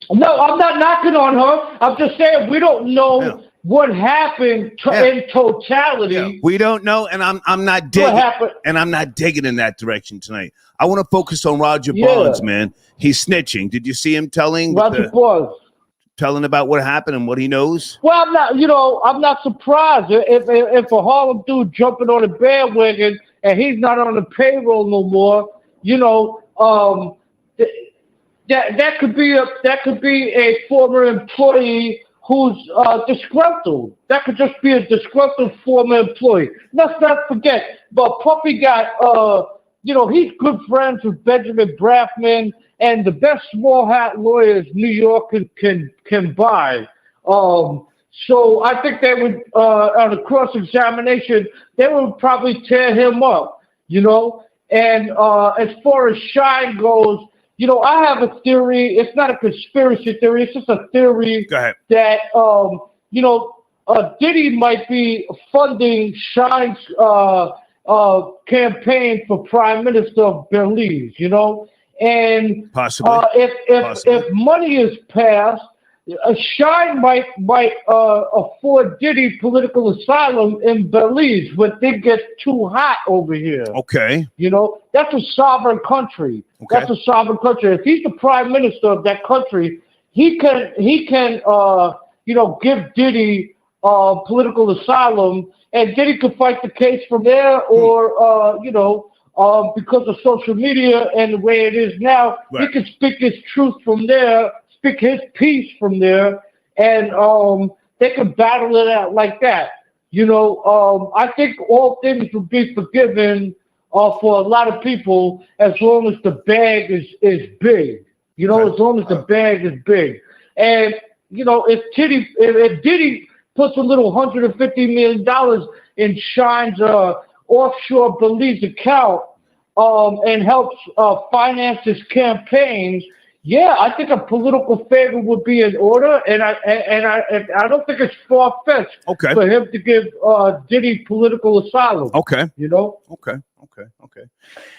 No, I'm not knocking on her. I'm just saying we don't know what happened in totality. Yeah. We don't know, and I'm not digging. And I'm not digging in that direction tonight. I want to focus on Roger Bonds, man. He's snitching. Did you see him telling about what happened and what he knows? Well, I'm not surprised if a Harlem dude jumping on a bandwagon and he's not on the payroll no more. That could be a former employee who's disgruntled. That could just be a disgruntled former employee. Let's not forget, but Puffy got he's good friends with Benjamin Braffman and the best small hat lawyers New York can buy. So I think they would on a cross-examination, they would probably tear him up, And as far as Shine goes, I have a theory. It's not a conspiracy theory. It's just a theory that, Diddy might be funding Shine's campaign for Prime Minister of Belize, And possibly, if money is passed, Shine might afford Diddy political asylum in Belize when things get too hot over here. Okay. That's a sovereign country. Okay. That's a sovereign country. If he's the prime minister of that country, he can give Diddy political asylum, and Diddy could fight the case from there, or because of social media and the way it is now, he can speak his truth from there. Speak his piece from there, and they can battle it out like that. I think all things will be forgiven for a lot of people as long as the bag is big. As long as the bag is big. And if Diddy puts a little $150 million in Shine's offshore Belize account and helps finance his campaigns. Yeah, I think a political favor would be in order, and I don't think it's far-fetched for him to give Diddy political asylum. Okay. Okay.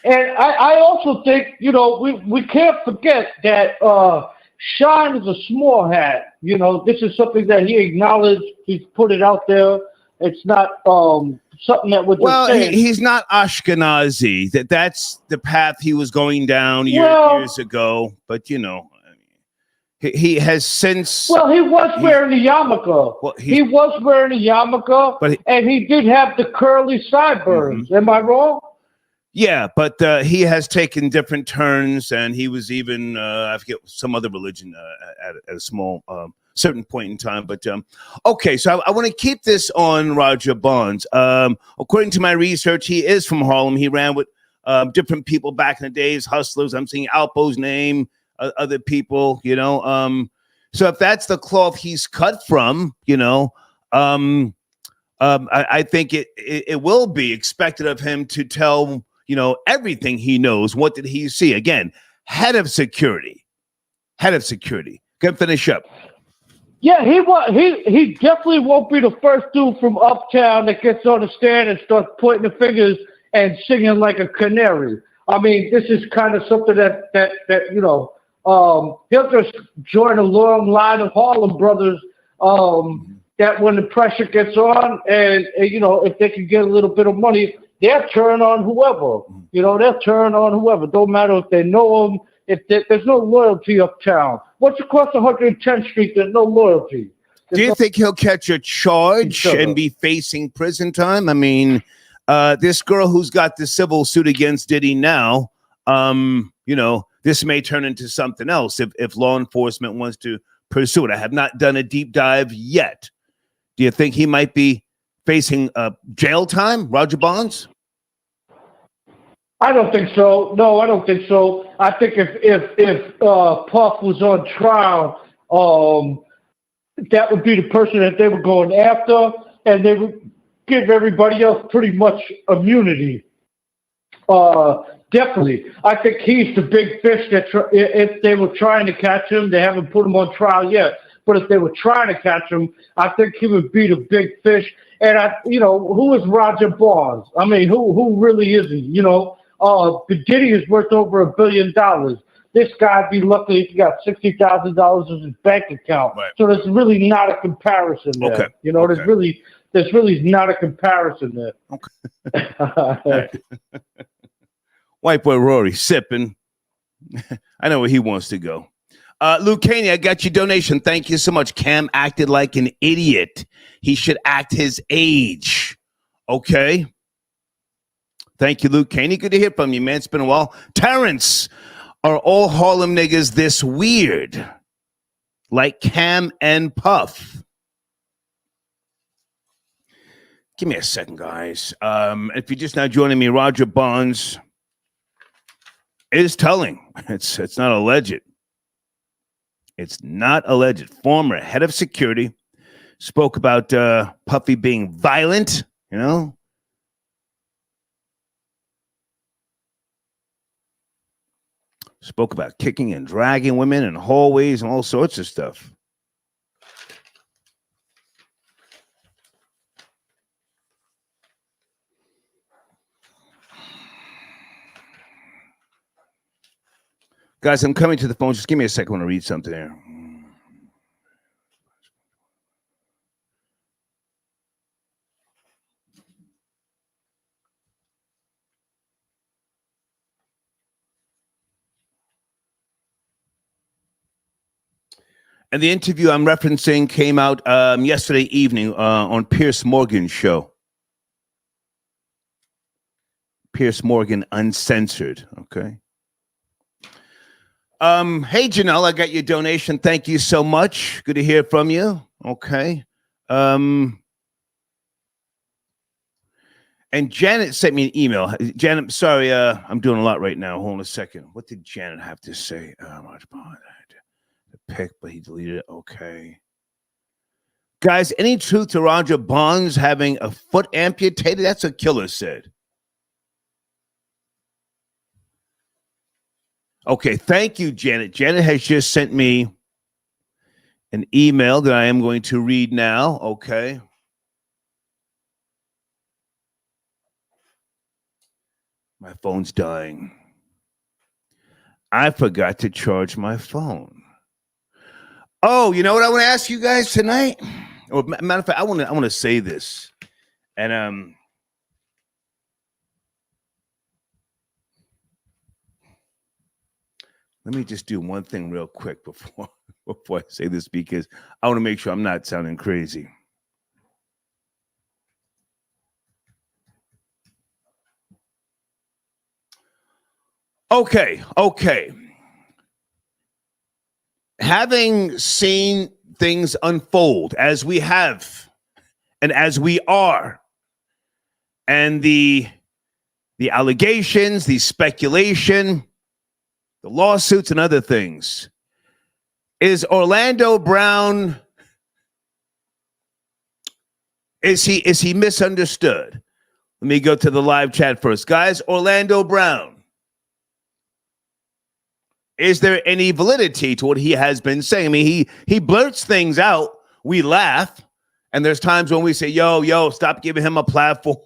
And I also think, we can't forget that Shine is a small hat. This is something that he acknowledged. He's put it out there. It's not something that would. Well, he's not Ashkenazi. That's the path he was going down years ago. But he has since. Well, he was wearing a yarmulke. Well, he was wearing a yarmulke, and he did have the curly sideburns. Mm-hmm. Am I wrong? Yeah, but he has taken different turns, and he was even I forget some other religion at a small. Certain point in time, but okay, so I want to keep this on Roger Bonds. According to my research, he is from Harlem. He ran with different people back in the days, hustlers. I'm seeing Alpo's name, other people, so if that's the cloth he's cut from, I think it will be expected of him to tell everything he knows. What did he see? Again, head of security. Can finish up. Yeah, he definitely won't be the first dude from Uptown that gets on the stand and starts pointing the fingers and singing like a canary. I mean, this is kind of something that he'll just join a long line of Harlem brothers that when the pressure gets on and if they can get a little bit of money, they'll turn on whoever. They'll turn on whoever. Don't matter if they know them. There's no loyalty uptown. Once you cross 110th Street, there's no loyalty. Do you think he'll catch a charge and be facing prison time? I mean, This girl who's got the civil suit against Diddy now, this may turn into something else if law enforcement wants to pursue it. I have not done a deep dive yet. Do you think he might be facing jail time, Roger Bonds? I don't think so. No, I don't think so. I think if Puff was on trial, that would be the person that they were going after, and they would give everybody else pretty much immunity. Definitely. I think he's the big fish that if they were trying to catch him, they haven't put him on trial yet. But if they were trying to catch him, I think he would be the big fish. And who is Roger Bonds? I mean, who really is he? Diddy is worth over $1 billion. This guy'd be lucky if he got $60,000 in his bank account. Right. So there's really not a comparison there. Okay. There's really not a comparison there. Okay. White boy Rory sipping. I know where he wants to go. Luke Caney, I got your donation. Thank you so much. Cam acted like an idiot. He should act his age. Okay. Thank you, Luke Caney. Good to hear from you, man. It's been a while. Terrence, are all Harlem niggas this weird? Like Cam and Puff? Give me a second, guys. If you're just now joining me, Roger Bonds is telling. It's not alleged. It's not alleged. Former head of security spoke about Puffy being violent, Spoke about kicking and dragging women in hallways and all sorts of stuff. Guys, I'm coming to the phone. Just give me a second. I want to read something here. And the interview I'm referencing came out yesterday evening on Piers Morgan's show. Piers Morgan Uncensored, okay? Hey, Janelle, I got your donation. Thank you so much. Good to hear from you. Okay. And Janet sent me an email. Janet, sorry, I'm doing a lot right now. Hold on a second. What did Janet have to say? The pick, but he deleted it. Okay. Guys, any truth to Roger Bonds having a foot amputated? That's what Killer said. Okay, thank you, Janet. Janet has just sent me an email that I am going to read now. Okay. My phone's dying. I forgot to charge my phone. Oh, you know what I want to ask you guys tonight? Or matter of fact, I want to say this. And let me just do one thing real quick before I say this, because I want to make sure I'm not sounding crazy. Okay. Having seen things unfold as we have and as we are, and the allegations, the speculation, the lawsuits and other things, is Orlando Brown, is he misunderstood? Let me go to the live chat first. Guys, Orlando Brown, is there any validity to what he has been saying? I mean, he blurts things out. We laugh. And there's times when we say, yo, stop giving him a platform.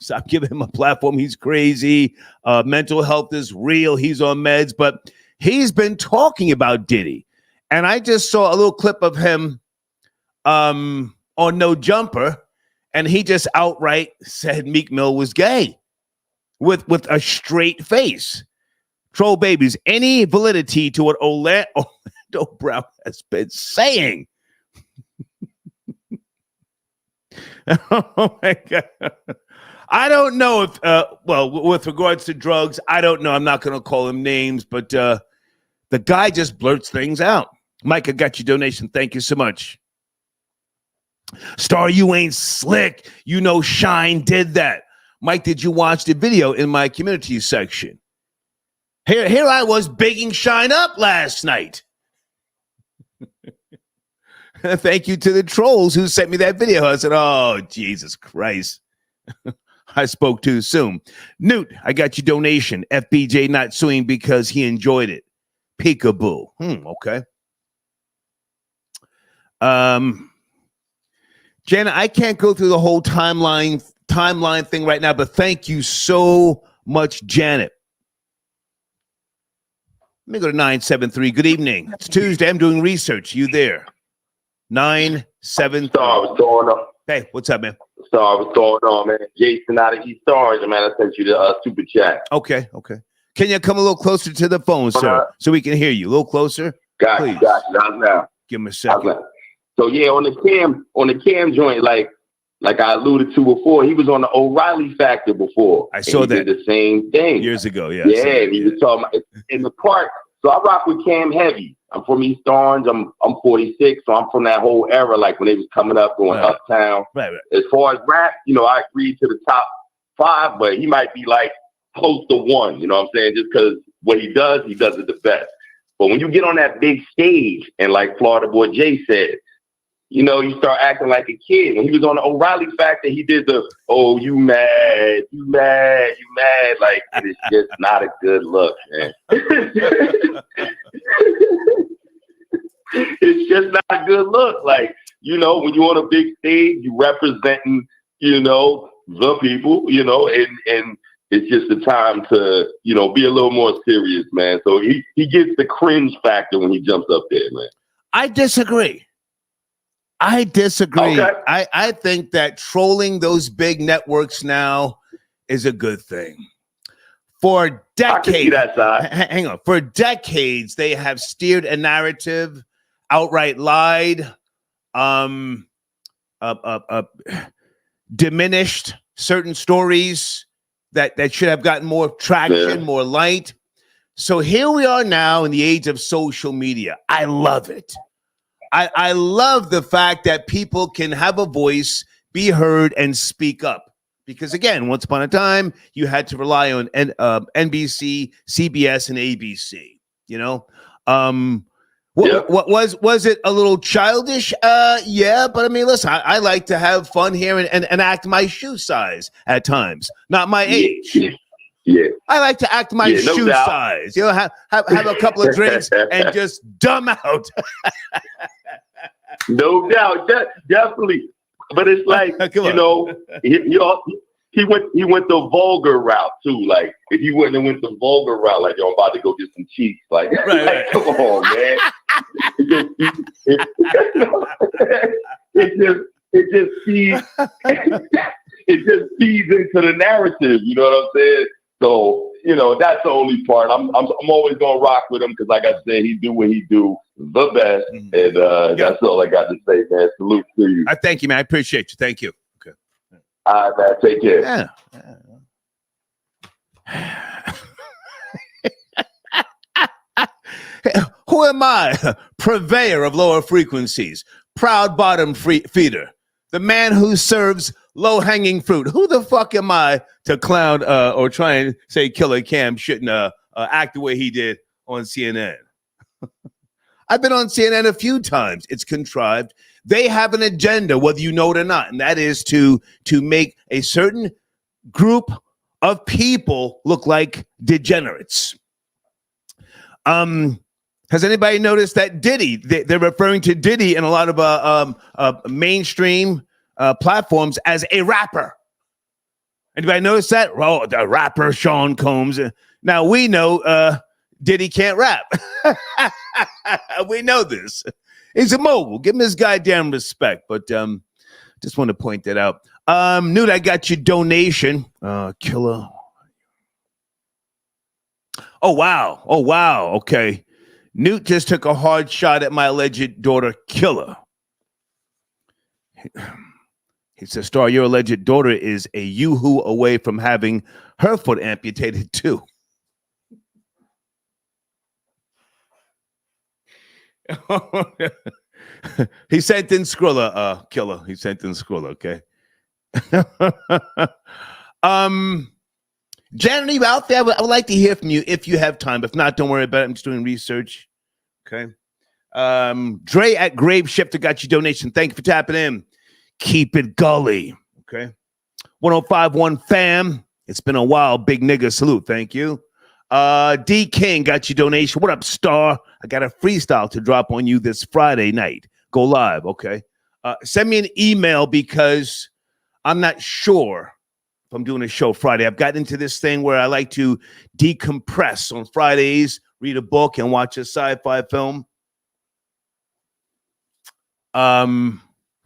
Stop giving him a platform. He's crazy. Mental health is real. He's on meds. But he's been talking about Diddy. And I just saw a little clip of him on No Jumper. And he just outright said Meek Mill was gay with a straight face. Troll babies, any validity to what Orlando Brown has been saying? Oh my God. I don't know if, well, with regards to drugs, I don't know. I'm not going to call him names, but the guy just blurts things out. Mike, I got your donation. Thank you so much. Star, you ain't slick. You know Shine did that. Mike, did you watch the video in my community section? Here I was bigging Shine up last night. Thank you to the trolls who sent me that video. I said, oh, Jesus Christ. I spoke too soon. Newt, I got your donation. FBJ not suing because he enjoyed it. Peekaboo. Okay. Jenna, I can't go through the whole timeline thing right now, but thank you so much, Janet. Let me go to 973. Good evening. It's Tuesday. I'm doing research. You there? 973. Star, what's going on? Hey, what's up, man? Star, what's going on, man? Jason out of East Orange, man. I sent you the super chat. Okay. Can you come a little closer to the phone, sir, so we can hear you? A little closer? Got you. How's now? Give me a second. So yeah, on the cam joint, like I alluded to before, he was on the O'Reilly Factor before. I saw that. Did the same thing years ago. Yeah. Yeah, he was talking about in the park. So I rock with Cam heavy. I'm from East Orange. I'm 46, so I'm from that whole era, like when they was coming up, going uptown. Right. As far as rap, I agreed to the top 5, but he might be like close to 1. You know what I'm saying? Just because what he does it the best. But when you get on that big stage, and like Florida Boy Jay said, you start acting like a kid. When he was on the O'Reilly Factor, he did the, oh, you mad. Like, it's just not a good look, man. It's just not a good look. Like, when you're on a big stage, you representing, the people, and it's just the time to, be a little more serious, man. So he gets the cringe factor when he jumps up there, man. I disagree. Okay. I think that trolling those big networks now is a good thing. For decades, hang on. For decades, they have steered a narrative, outright lied, diminished certain stories that should have gotten more traction, more light. So here we are now in the age of social media. I love it. I love the fact that people can have a voice, be heard, and speak up. Because again, once upon a time, you had to rely on NBC, CBS, and ABC. What was it a little childish? Yeah, but I mean, listen, I like to have fun here and act my shoe size at times, not my age. Yeah. I like to act my shoe size. Have a couple of drinks and just dumb out. No doubt, definitely. But it's like he went the vulgar route too. Like if he wouldn't have went the vulgar route, like I'm about to go get some cheeks. Like, right. Come on, man. It just feeds into the narrative. You know what I'm saying? So, that's the only part. I'm always gonna rock with him because, like I said, he do what he do the best, and that's all I got to say, man. Salute to you. I thank you, man. I appreciate you. Thank you. Okay. All right, man. Take care. Yeah. Who am I? Purveyor of lower frequencies, proud bottom feeder, the man who serves low-hanging fruit. Who the fuck am I to clown or try and say Killer Cam shouldn't act the way he did on CNN? I've been on CNN a few times. It's contrived. They have an agenda, whether you know it or not, and that is to make a certain group of people look like degenerates. Has anybody noticed that Diddy, they're referring to Diddy in a lot of mainstream platforms as a rapper? Anybody notice that? Oh, the rapper Sean Combs. Now we know Diddy can't rap. We know this. He's a mogul. Give him his goddamn respect. But just want to point that out. Newt, I got your donation. Killer. Oh, wow. Okay. Newt just took a hard shot at my alleged daughter, Killer. He says, Star, your alleged daughter is a yoo-hoo away from having her foot amputated too. He sent in Skrilla, killer. He sent in Skrilla, okay? Janet, you out there? I would like to hear from you if you have time. If not, don't worry about it. I'm just doing research. Okay. Dre at Grave Shifter got your donation. Thank you for tapping in. Keep it gully. Okay. 1051 fam. It's been a while. Big nigga salute. Thank you. D King got your donation. What up, Star? I got a freestyle to drop on you this Friday night. Go live. Okay. Send me an email because I'm not sure if I'm doing a show Friday. I've gotten into this thing where I like to decompress on Fridays, read a book, and watch a sci-fi film. And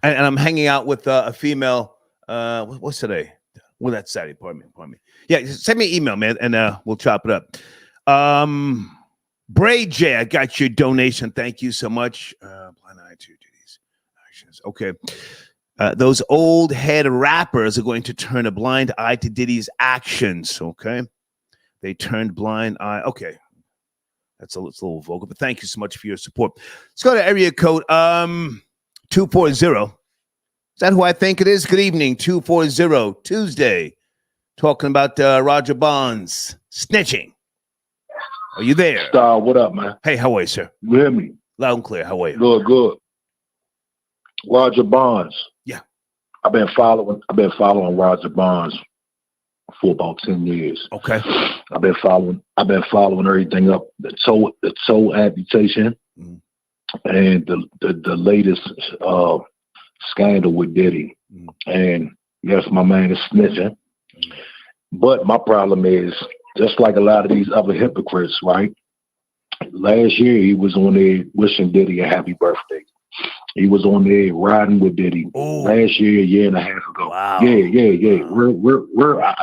I'm hanging out with a female. What's today? Well, that's Saturday. Pardon me. Yeah, send me an email, man, and we'll chop it up. Bray J, I got your donation. Thank you so much. Blind eye to Diddy's actions. Okay. Those old head rappers are going to turn a blind eye to Diddy's actions. Okay. They turned blind eye. Okay. It's a little vocal, but thank you so much for your support. Let's go to area code 240. Is that who I think it is? Good evening, 240 Tuesday. Talking about Roger Bonds snitching. Are you there? Star, what up, man? Hey, how are you, sir? You hear me? Loud and clear. How are you? Good. Roger Bonds. Yeah. I've been following Roger Bonds for about 10 years. Okay. I've been following everything up. The toe amputation and the latest scandal with Diddy. And yes, my man is snitching. But my problem is, just like a lot of these other hypocrites, right? Last year, he was on there wishing Diddy a happy birthday. He was on there riding with Diddy. Ooh. Last year, a year and a half ago. Wow. Yeah.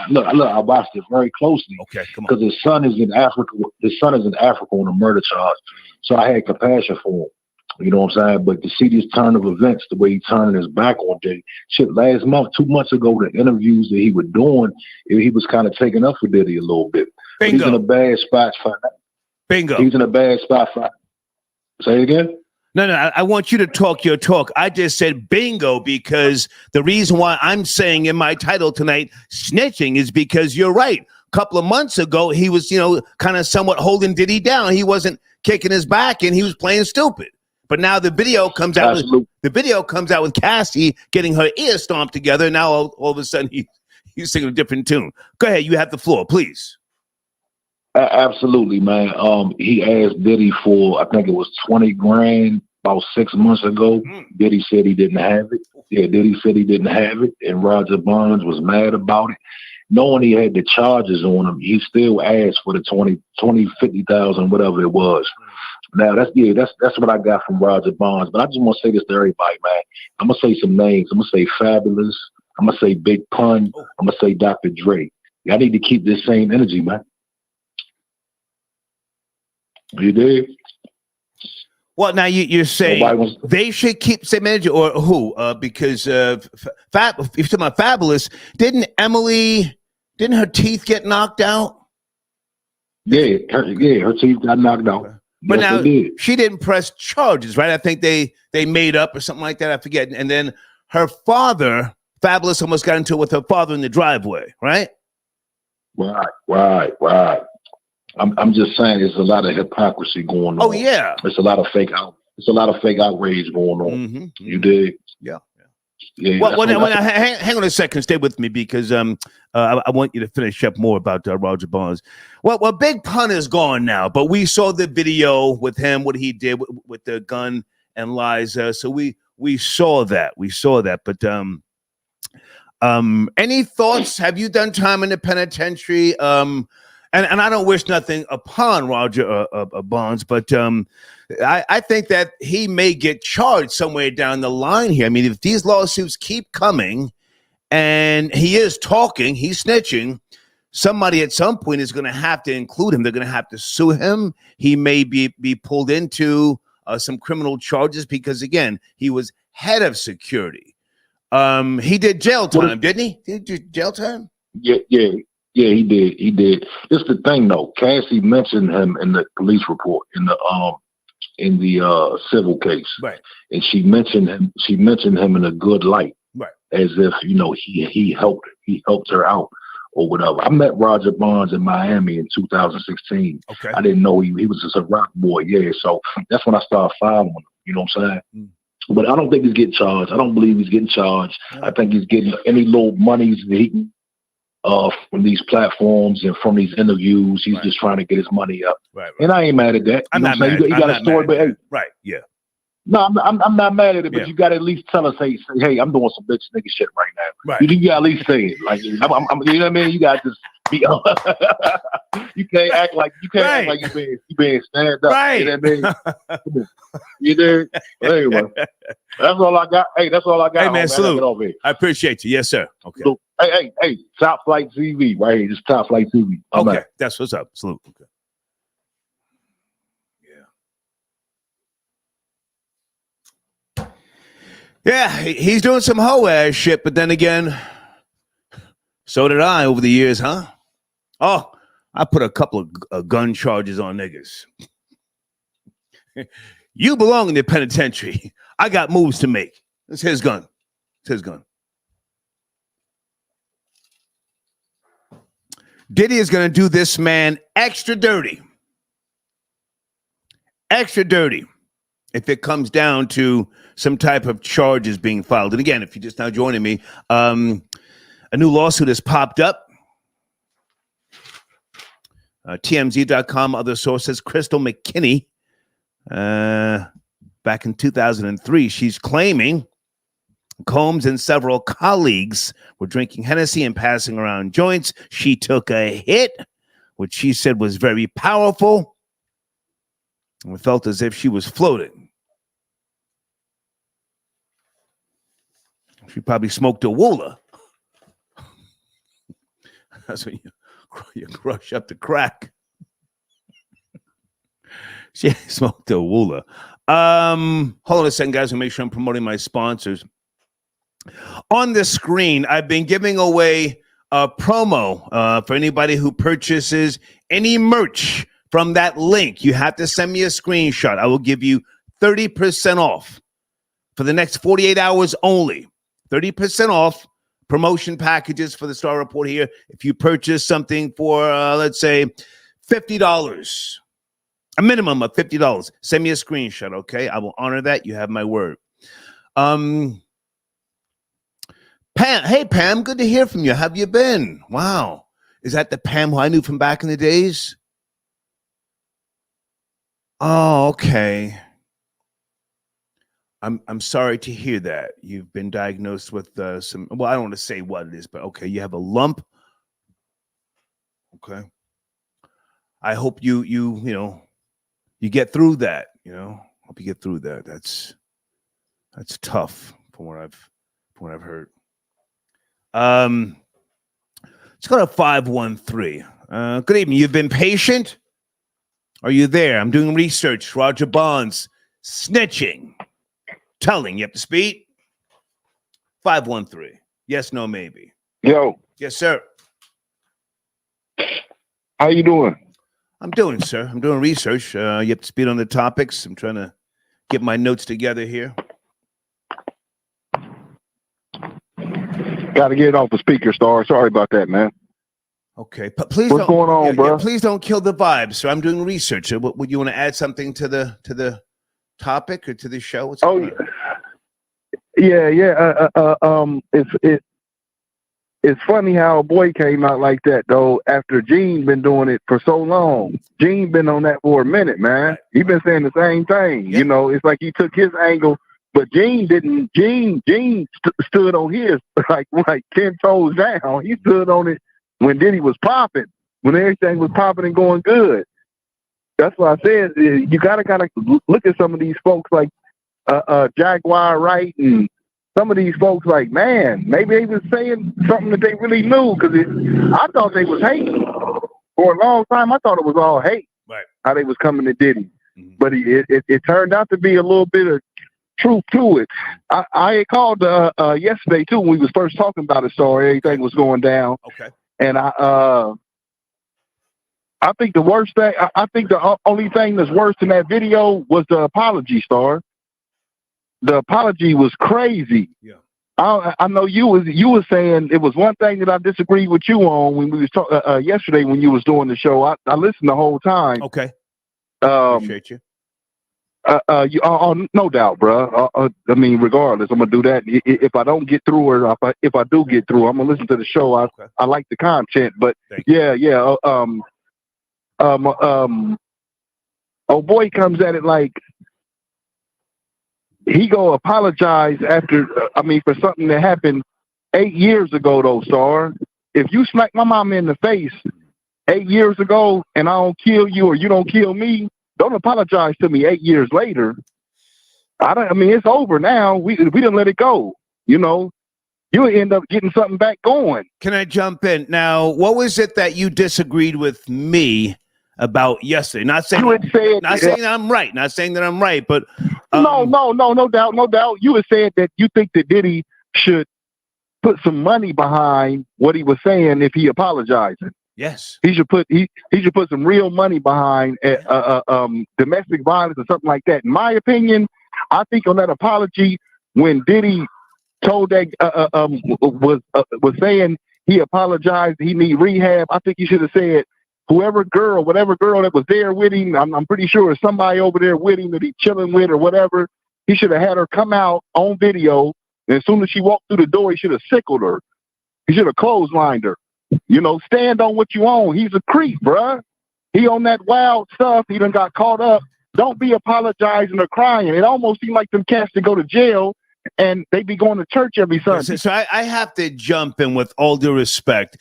Look, I watched it very closely. Okay, come on. Because his son is in Africa. His son is in Africa on a murder charge. So I had compassion for him. You know what I'm saying? But to see this turn of events, the way he turning his back on Diddy, shit, last month, 2 months ago, the interviews that he was doing, he was kind of taking up for Diddy a little bit. Bingo. He's in a bad spot for that. Bingo. He's in a bad spot for. Say it again? No, I want you to talk your talk. I just said bingo because the reason why I'm saying in my title tonight, snitching, is because you're right. A couple of months ago, he was, kind of somewhat holding Diddy down. He wasn't kicking his back and he was playing stupid. But now the video comes out. With Cassie getting her ear stomped together. Now all of a sudden he's singing a different tune. Go ahead, you have the floor, please. Absolutely, man. He asked Diddy for, I think it was $20,000 about 6 months ago. Diddy said he didn't have it. Yeah, Diddy said he didn't have it, and Roger Bonds was mad about it. Knowing he had the charges on him, he still asked for the 50,000, whatever it was. Now that's what I got from Roger Bonds. But I just want to say this to everybody, man. I'm gonna say some names. I'm gonna say Fabulous. I'm gonna say Big Pun. I'm gonna say Dr. Dre. Y'all need to keep this same energy, man. You did. Well, now you're saying they should keep the same energy, or who? Because if you're talking about Fabulous, didn't her teeth get knocked out? Yeah, her teeth got knocked out. But yes, now she didn't press charges, right? I think they made up or something like that. I forget. And then her father, Fabulous, almost got into it with her father in the driveway, right? Right. I'm just saying, there's a lot of hypocrisy going on. Oh yeah, It's a lot of fake outrage going on. Mm-hmm. You dig? Yeah. Well, hang on a second. Stay with me because I want you to finish up more about Roger Bonds. Well, Big Pun is gone now, but we saw the video with him, what he did with the gun and Liza. So we saw that. But any thoughts? Have you done time in the penitentiary? And I don't wish nothing upon Roger Bonds, but I think that he may get charged somewhere down the line here. I mean, if these lawsuits keep coming and he is talking, he's snitching, somebody at some point is going to have to include him. They're going to have to sue him. He may be pulled into some criminal charges because, again, he was head of security. He did jail time, didn't he? Did he do jail time? Yeah, he did. He did. It's the thing though. Cassie mentioned him in the police report in the civil case, right? And she mentioned him. She mentioned him in a good light, right? As if he helped her out or whatever. I met Roger Bonds in Miami in 2016. Okay, I didn't know he was just a rock boy. Yeah, so that's when I started following him. You know what I'm saying? Mm. But I don't think he's getting charged. I don't believe he's getting charged. I think he's getting any little monies that he can from these platforms and from these interviews. He's just trying to get his money up. Right. And I ain't mad at that. I'm not mad. You got a story, but hey, right, yeah. No, I'm not mad at it, but you got to at least tell us, hey, I'm doing some bitch nigga shit right now. Right. You got to at least say it. Like, you know what I mean? You got to just be. You can't act like you being stand up. Right. You know what I mean? You there? Anyway, that's all I got. Hey, that's all I got. Hey man, salute. I appreciate you. Yes, sir. Okay. So, hey, Top Flight TV right here. Just Top Flight TV. Okay, that's what's up. Salute. Okay. Yeah, he's doing some hoe ass shit, but then again, so did I over the years, huh? Oh, I put a couple of gun charges on niggas. You belong in the penitentiary. I got moves to make. It's his gun. It's his gun. Diddy is going to do this man extra dirty. Extra dirty. If it comes down to some type of charges being filed. And again, if you're just now joining me, a new lawsuit has popped up. TMZ.com, other sources, Crystal McKinney, back in 2003, she's claiming Combs and several colleagues were drinking Hennessy and passing around joints. She took a hit, which she said was very powerful, and felt as if she was floating. She probably smoked a wooler. That's when you crush up the crack. She smoked a wooler. Hold on a second, guys, to make sure I'm promoting my sponsors. On the screen, I've been giving away a promo for anybody who purchases any merch from that link. You have to send me a screenshot. I will give you 30% off for the next 48 hours only. 30% off promotion packages for the Star Report here. If you purchase something for, let's say, $50, a minimum of $50, send me a screenshot, okay? I will honor that. You have my word. Pam, hey, Pam, good to hear from you. How have you been? Wow. Is that the Pam who I knew from back in the days? Oh, okay. I'm sorry to hear that. You've been diagnosed with some, well, I don't want to say what it is, but okay, you have a lump. Okay. I hope you get through that, Hope you get through that. That's tough from what I've heard. Let's go to 513. Good evening. You've been patient? Are you there? I'm doing research. Roger Bonds snitching. Telling, you up to speed? 513. Yes, no, maybe. Yo. Yes, sir. How you doing? I'm doing, sir. I'm doing research. You up to speed on the topics? I'm trying to get my notes together here. Got to get it off the speaker, Star. Sorry about that, man. Okay, but please. What's going on, bro? Yeah, please don't kill the vibe. So I'm doing research. Would you want to add something to the topic or to the show? What's going on? It's funny how a boy came out like that though. After Gene been doing it for so long, Gene been on that for a minute, man. Right. He been saying the same thing. Yep. It's like he took his angle, but Gene didn't. Gene stood on his like 10 toes down. He stood on it when Diddy was popping, when everything was popping and going good. That's why I said you gotta look at some of these folks like Jaguar Wright and some of these folks like, man, maybe they was saying something that they really knew, because I thought they was hating. For a long time, I thought it was all hate, right? How they was coming to Diddy. Mm-hmm. But it turned out to be a little bit of truth to it. I had called yesterday too when we was first talking about the story. Everything was going down. Okay. And I think the worst thing. I think the only thing that's worse than that video was the apology, Star. The apology was crazy. Yeah. I know you was saying it was one thing that I disagreed with you on when we was talking yesterday when you was doing the show. I listened the whole time. Okay. Appreciate you. No doubt, bro. I mean, regardless, I'm gonna do that. If I don't get through or if I do get through, I'm gonna listen to the show. I like the content, but yeah. Oh boy, comes at it like he go apologize after. I mean, for something that happened 8 years ago, though, Star. If you smack my mama in the face 8 years ago and I don't kill you or you don't kill me, don't apologize to me 8 years later. I mean, it's over now. We didn't let it go. You know, you end up getting something back going. Can I jump in now? What was it that you disagreed with me about yesterday? Not saying I'm right. Not saying that I'm right, but no doubt. You had said that you think that Diddy should put some money behind what he was saying if he apologizing. Yes, he should put some real money behind domestic violence or something like that. In my opinion, I think on that apology, when Diddy told that was saying he apologized, he need rehab, I think he should have said whatever girl that was there with him. I'm pretty sure it's somebody over there with him that he's chilling with or whatever. He should have had her come out on video, and as soon as she walked through the door, he should have sickled her. He should have clotheslined her. You know, stand on what you own. He's a creep, bruh. He on that wild stuff. He done got caught up. Don't be apologizing or crying. It almost seemed like them cats to go to jail and they be going to church every Sunday. So I have to jump in with all due respect.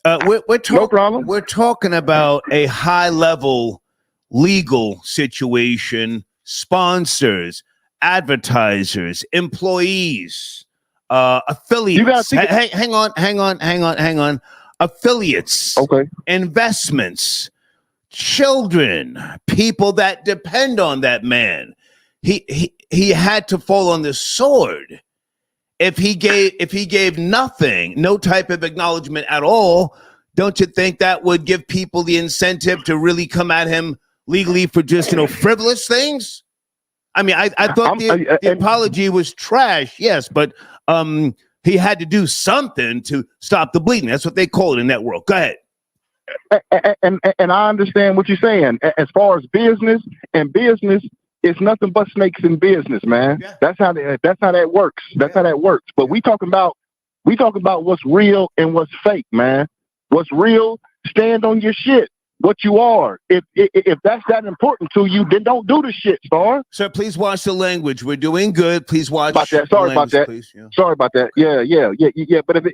No problem. We're talking about a high-level legal situation, sponsors, advertisers, employees, affiliates. Hang on. Affiliates. Okay. Investments, children, people that depend on that man. He had to fall on the sword. If he gave nothing, no type of acknowledgement at all, don't you think that would give people the incentive to really come at him legally for just frivolous things? I mean, I thought the apology was trash, yes, but he had to do something to stop the bleeding. That's what they call it in that world. Go ahead. And I understand what you're saying. As far as business, it's nothing but snakes in business, man. Yeah. That's how that works. That's how that works. But we talking about what's real and what's fake, man. What's real, stand on your shit. What you are. If that's that important to you, then don't do the shit, Star. Sir, please watch the language. We're doing good. Please watch. Sorry about that. Please. Yeah. Sorry about that. Yeah. But if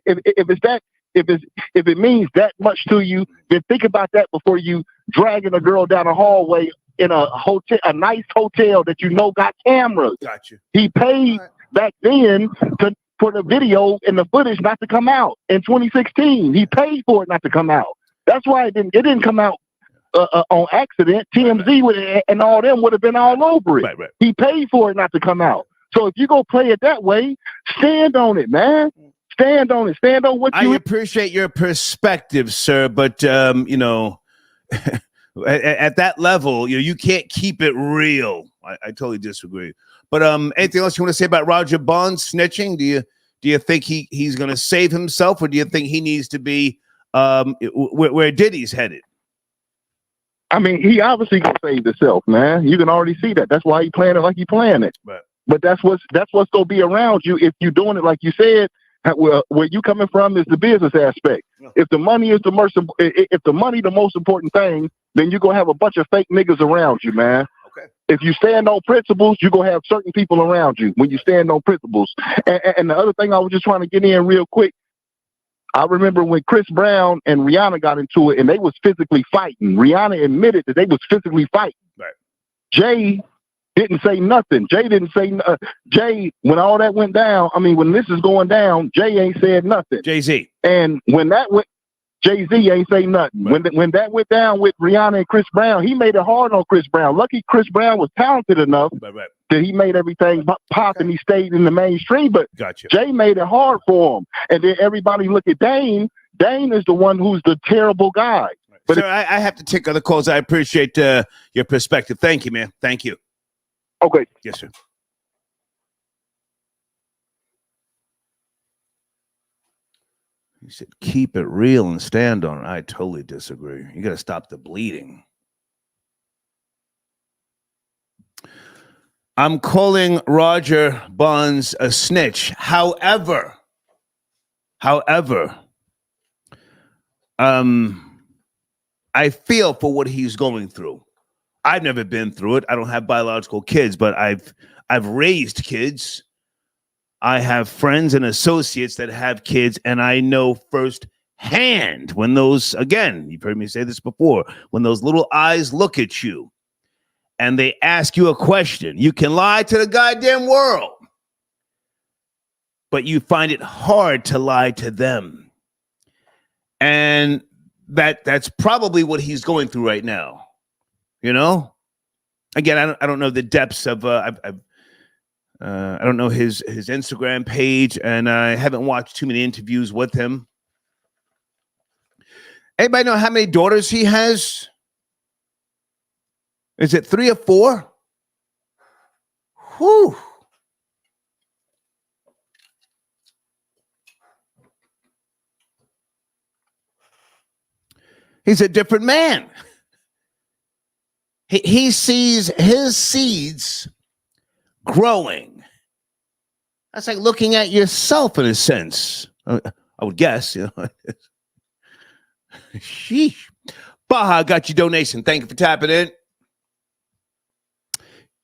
it means that much to you, then think about that before you dragging a girl down a hallway in a hotel, a nice hotel that got cameras. Gotcha. He paid back then for the video and the footage not to come out in 2016. He paid for it not to come out. That's why it didn't come out on accident. TMZ and all them would have been all over it. Right. He paid for it not to come out. So if you go play it that way, stand on it, man. Stand on it. Stand on what you. I appreciate your perspective, sir, but at that level, you can't keep it real. I totally disagree. But anything else you want to say about Roger Bonds snitching? Do you think he's going to save himself, or do you think he needs to be where Diddy's headed? I mean, he obviously can save himself, man. You can already see that. That's why he playing it like he playing it. Right. But that's what's gonna be around you if you're doing it like you said. Where you coming from is the business aspect. Yeah. If the money is the most important thing, then you're gonna have a bunch of fake niggas around you, man. Okay. If you stand on principles, you're gonna have certain people around you when you stand on principles. And the other thing I was just trying to get in real quick. I remember when Chris Brown and Rihanna got into it and they was physically fighting. Rihanna admitted that they was physically fighting. Right. Jay didn't say nothing. Jay, when all that went down, I mean, when this is going down, Jay ain't said nothing. Jay-Z. And when that went, Jay-Z ain't say nothing. Right. When that went down with Rihanna and Chris Brown, he made it hard on Chris Brown. Lucky Chris Brown was talented enough Right. that he made everything pop and he stayed in the mainstream. But Gotcha. Jay made it hard for him. And then everybody look at Dane. Dane is the one who's the terrible guy. But Sir, I have to take other calls. I appreciate your perspective. Thank you, man. Thank you. okay. Yes, sir. He said, keep it real and stand on it. I totally disagree. You got to stop the bleeding. I'm calling Roger Bonds a snitch. However, I feel for what he's going through. I've never been through it. I don't have biological kids, but I've raised kids. I have friends and associates that have kids, and I know firsthand when those, again, you've heard me say this before, when those little eyes look at you and they ask you a question, you can lie to the goddamn world, but you find it hard to lie to them. And that's probably what he's going through right now. You know, again, I don't know the depths of I don't know his Instagram page, and I haven't watched too many interviews with him. Anybody know how many daughters he has? Is it 3 or 4? Whew. He's a different man. He sees his seeds growing. That's like looking at yourself in a sense. I would guess, you know. Sheesh. Baja got your donation. Thank you for tapping in.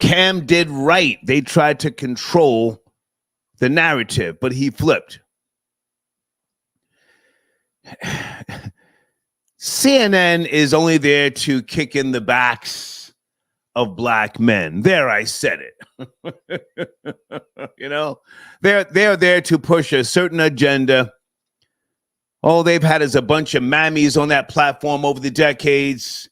Cam did right. They tried to control the narrative, but he flipped. CNN is only there to kick in the backs of black men. There, I said it. You know, they're there to push a certain agenda. All they've had is a bunch of mammies on that platform over the decades.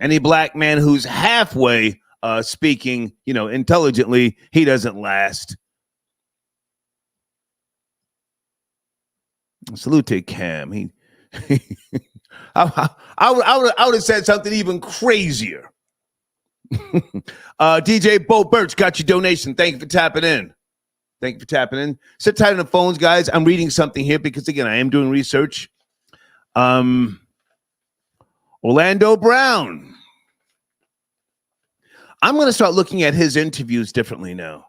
Any black man who's halfway speaking, you know, intelligently, he doesn't last. Salute to Cam. I would have said something even crazier. DJ Bo Birch got your donation. Thank you for tapping in. Thank you for tapping in. Sit tight on the phones, guys. I'm reading something here because, again, I am doing research. Orlando Brown. I'm going to start looking at his interviews differently now.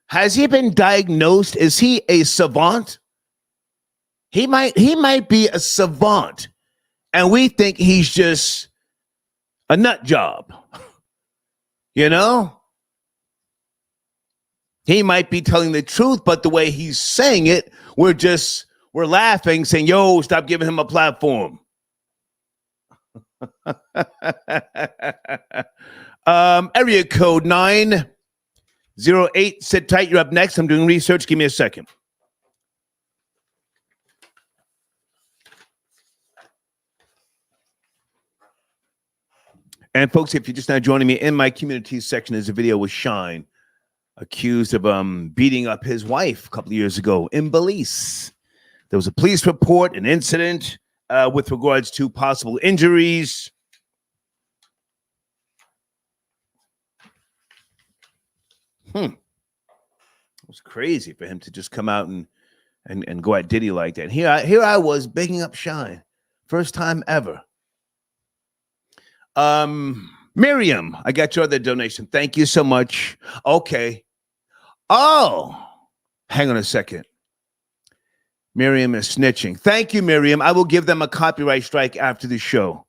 Has he been diagnosed? Is he a savant? He might be a savant, and we think he's just a nut job. You know? He might be telling the truth, but the way he's saying it, we're laughing, saying, yo, stop giving him a platform. Area code 908. Sit tight. You're up next. I'm doing research. Give me a second. And folks, if you're just now joining me, in my community section is a video with Shine, accused of beating up his wife a couple of years ago in Belize. There was a police report, an incident with regards to possible injuries. It was crazy for him to just come out and go at Diddy like that. Here I was bigging up Shine. First time ever. Miriam, I got your other donation. Thank you so much. Okay. Oh, hang on a second. Miriam is snitching. Thank you, Miriam. I will give them a copyright strike after the show.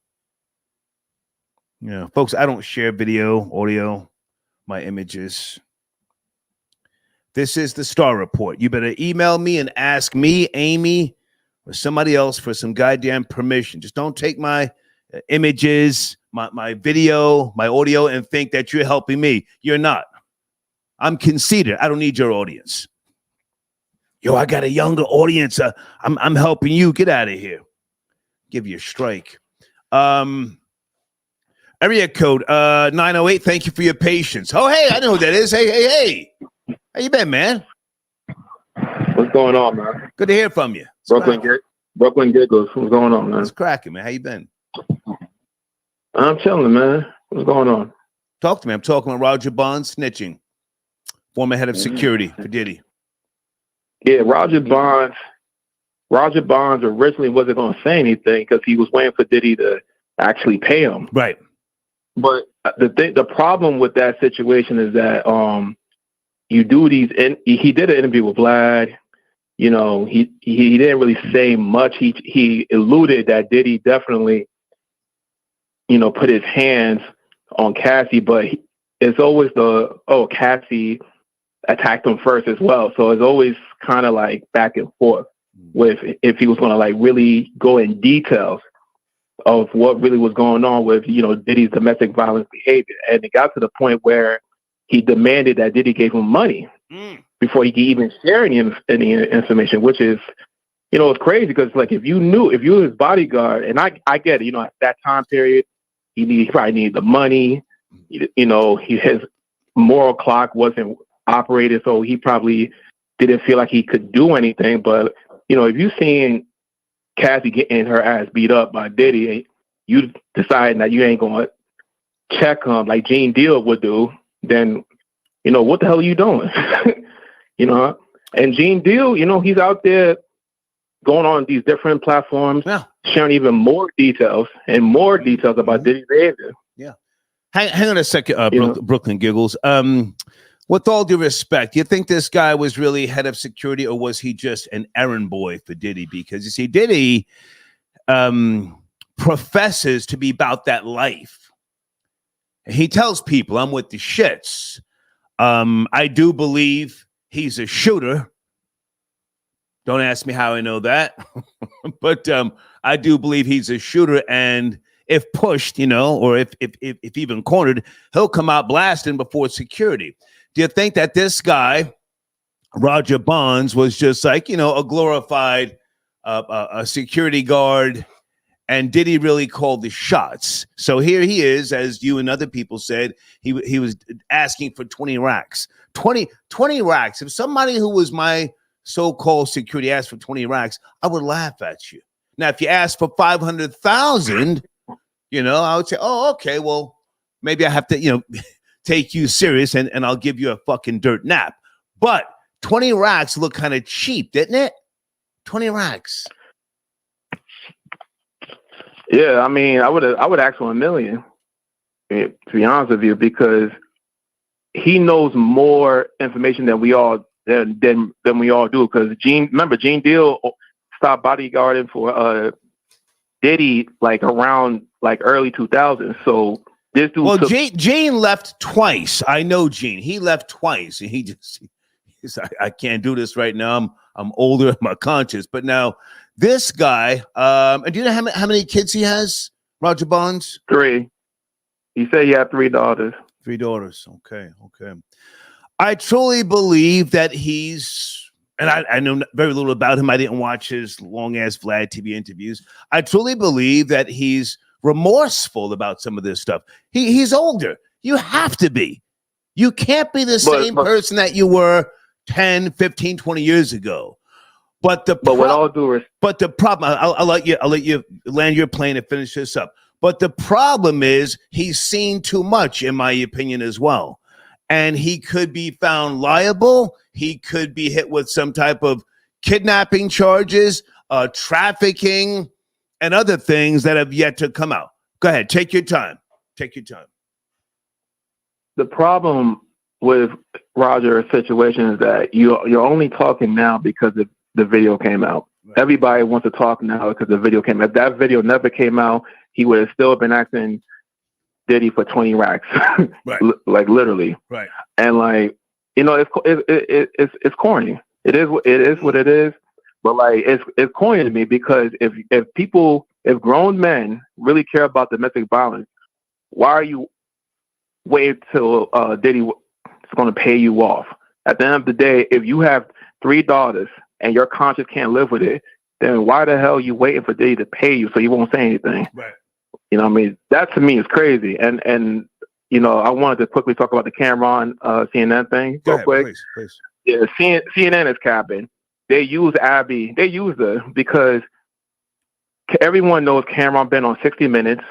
You know, folks, I don't share video, audio, my images. This is the Star Report. You better email me and ask me, Amy, or somebody else for some goddamn permission. Just don't take my images, my video, my audio, and think that you're helping me. You're not. I'm conceited. I don't need your audience. Yo, I got a younger audience. I'm helping you. Get out of here. Give you a strike. Area code 908. Thank you for your patience. Oh, hey, I know who that is. Hey. How you been, man? What's going on, man? Good to hear from you. Brooklyn Giggles. What's going on, man? It's cracking, man. How you been? I'm chilling, man. What's going on? Talk to me. I'm talking with Roger Bonds, snitching, former head of security for Diddy. Yeah, Roger Bonds originally wasn't going to say anything because he was waiting for Diddy to actually pay him. Right. But the problem with that situation is that you do these, and he did an interview with Vlad. You know, he didn't really say much. He alluded that Diddy definitely, you know, put his hands on Cassie, but it's always Cassie attacked him first as well. So it's always kind of like back and forth with if he was going to like really go in details of what really was going on with, you know, Diddy's domestic violence behavior. And it got to the point where he demanded that Diddy gave him money before he could even share any information, which is, you know, it's crazy because like if you were his bodyguard, and I get it, you know, at that time period, he probably needed the money, you know, his moral clock wasn't operated, so he probably didn't feel like he could do anything. But, you know, if you seen Cassie getting her ass beat up by Diddy, you decide that you ain't going to check him like Gene Deal would do, then, you know, what the hell are you doing? You know, and Gene Deal, you know, he's out there going on these different platforms, sharing even more details about Diddy's behavior. Yeah. Hang on a second, Brooklyn Giggles. With all due respect, do you think this guy was really head of security, or was he just an errand boy for Diddy? Because you see, Diddy professes to be about that life. He tells people, I'm with the shits. I do believe he's a shooter. Don't ask me how I know that. But I do believe he's a shooter. And if pushed, you know, or if even cornered, he'll come out blasting before security. Do you think that this guy, Roger Bonds, was just like, you know, a glorified a security guard, and did he really call the shots? So here he is, as you and other people said, he was asking for 20 racks. 20 racks. If somebody who was my so-called security asked for 20 racks, I would laugh at you. Now, if you asked for 500,000, you know, I would say, oh, okay, well, maybe I have to, you know, take you serious and I'll give you a fucking dirt nap. But 20 racks look kind of cheap, didn't it? 20 racks. Yeah, I mean, I would ask for $1 million, to be honest with you, because he knows more information than we all than we all do. Because Gene Deal stopped bodyguarding for Diddy like around like early 2000s. So this dude Gene left twice. I know Gene. He left twice, and he's like, I can't do this right now. I'm older, I'm conscious. But now this guy, and do you know how many kids he has, Roger Bonds? 3. He said he had 3 daughters. 3 daughters. Okay. I truly believe that he's, and I know very little about him. I didn't watch his long-ass Vlad TV interviews. I truly believe that he's remorseful about some of this stuff. He's older. You have to be. You can't be the same person that you were 10, 15, 20 years ago. But with all due respect, but the problem, I'll let you land your plane and finish this up. But the problem is he's seen too much, in my opinion, as well. And he could be found liable. He could be hit with some type of kidnapping charges, trafficking, and other things that have yet to come out. Go ahead. Take your time. The problem with Roger's situation is that you're only talking now because the video came out. Right. Everybody wants to talk now because the video came out. If that video never came out, he would have still been asking Diddy for 20 racks. Right. Like literally. Right. And like, you know, it's corny. It is what it is. But like, it's corny to me because if grown men really care about domestic violence, why are you waiting till Diddy is going to pay you off? At the end of the day, if you have 3 daughters and your conscience can't live with it, then why the hell are you waiting for Diddy to pay you so you won't say anything? Right. You know what I mean? That to me is crazy. And you know, I wanted to quickly talk about the Cameron CNN thing real quick. Please. Yeah, CNN is capping. They use Abby. They use her because everyone knows Cameron been on 60 Minutes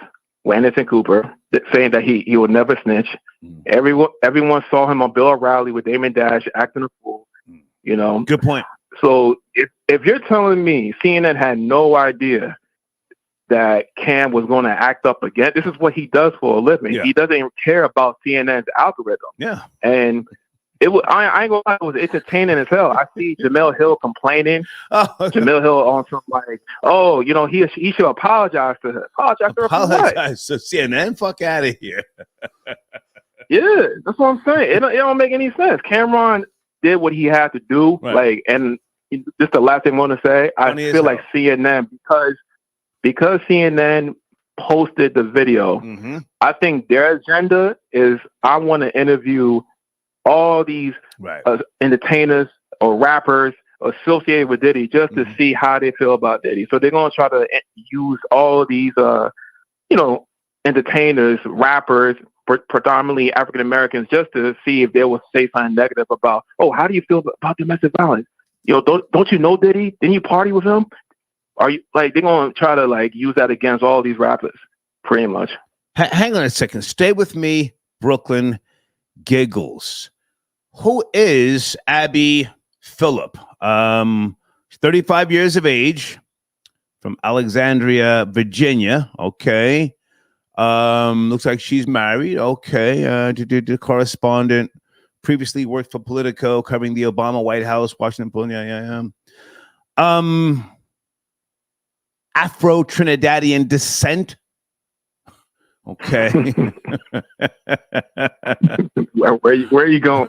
with Anderson Cooper saying that he will never snitch. Everyone saw him on Bill O'Reilly with Damon Dash acting a fool. You know? Good point. So if you're telling me CNN had no idea that Cam was going to act up again, this is what he does for a living. Yeah. He doesn't care about CNN's algorithm. Yeah. And it was, I ain't gonna lie, it was entertaining as hell. I see Jamel Hill complaining. Jamel Hill on something like, oh, you know, he should apologize to her. Apologize to CNN, fuck out of here. Yeah, that's what I'm saying. It don't make any sense. Cameron did what he had to do. Right. Like, and just the last thing I want to say, I feel like CNN, because CNN posted the video, I think their agenda is I want to interview all these entertainers or rappers associated with Diddy just to see how they feel about Diddy. So they're going to try to use all these, you know, entertainers, rappers, predominantly African Americans, just to see if they will say something negative about, oh, how do you feel about domestic violence? You know, don't you know Diddy? Didn't you party with him? Are you like they're going to try to like use that against all these rappers, pretty much. Hang on a second. Stay with me, Brooklyn Giggles. Who is Abby Phillip? 35 years of age, from Alexandria, Virginia. Okay. Looks like she's married. Okay. The correspondent, previously worked for Politico, covering the Obama White House, Washington Post. Yeah. Afro-Trinidadian descent. Okay. Where are you going?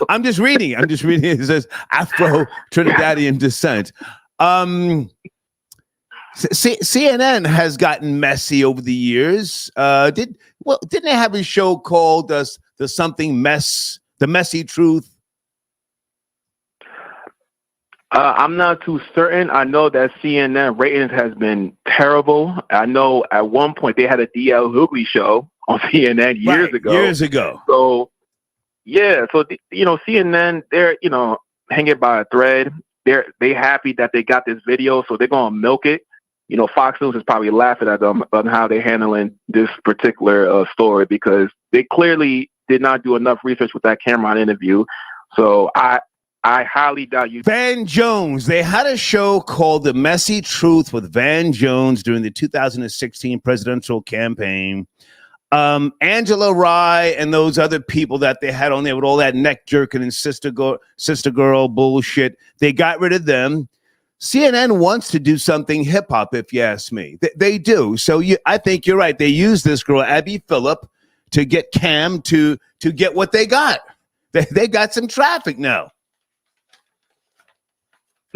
I'm just reading. It says Afro-Trinidadian descent. CNN has gotten messy over the years. Didn't they have a show called the Messy Truth? I'm not too certain. I know that CNN ratings has been terrible. I know at one point they had a DL Hughley show on CNN years ago. So, yeah. So, you know, CNN, they're, you know, hanging by a thread. They happy that they got this video, so they're going to milk it. You know, Fox News is probably laughing at them on how they're handling this particular story, because they clearly did not do enough research with that Cameron interview. So I highly doubt you. Van Jones. They had a show called The Messy Truth with Van Jones during the 2016 presidential campaign. Angela Rye and those other people that they had on there with all that neck jerking and sister girl bullshit. They got rid of them. CNN wants to do something hip hop, if you ask me. They do. So I think you're right. They use this girl, Abby Phillip, to get Cam to get what they got. They got some traffic now.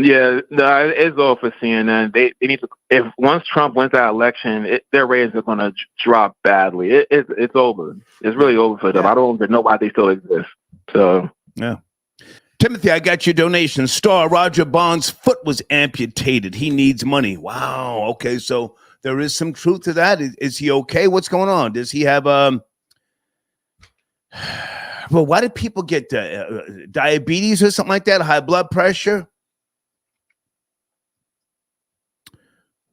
Yeah, no, it's all for CNN. They need to. If once Trump wins that election, their ratings are going to drop badly. It's over. It's really over for them. I don't even know why they still exist. So yeah. Timothy, I got your donation. Star Roger Bond's foot was amputated. He needs money. Wow. Okay, so there is some truth to that. Is he okay? What's going on? Does he have well, why did people get diabetes or something like that? High blood pressure?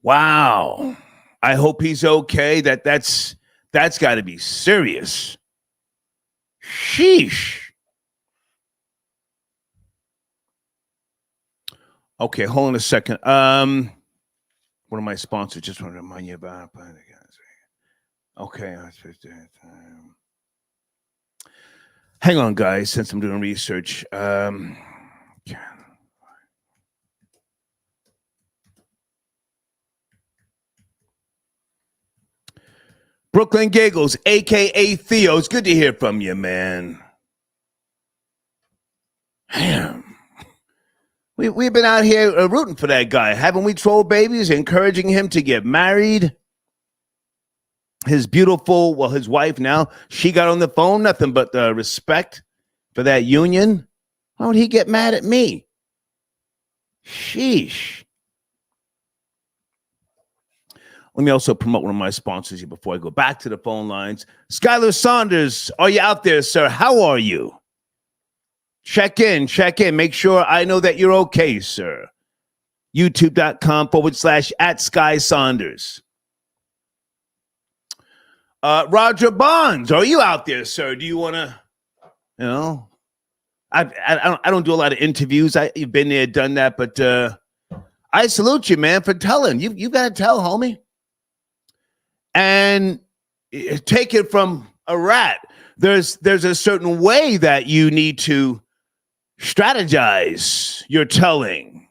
Wow. I hope he's okay. That's got to be serious. Sheesh. Okay, hold on a second. One of my sponsors just want to remind you about. Okay. Hang on, guys, since I'm doing research. Brooklyn Giggles, a.k.a. Theo. It's good to hear from you, man. Damn. We've been out here rooting for that guy. Haven't we, Troll Babies, encouraging him to get married? His wife now, she got on the phone, nothing but respect for that union. Why would he get mad at me? Sheesh. Let me also promote one of my sponsors here before I go back to the phone lines. Skylar Saunders, are you out there, sir? How are you? Check in. Make sure I know that you're okay, sir. YouTube.com/@Sky Roger Bonds, are you out there, sir? Do you want to, I don't do a lot of interviews. You've been there, done that, but I salute you, man, for telling. You got to tell, homie. And take it from a rat. There's a certain way that you need to strategize your telling.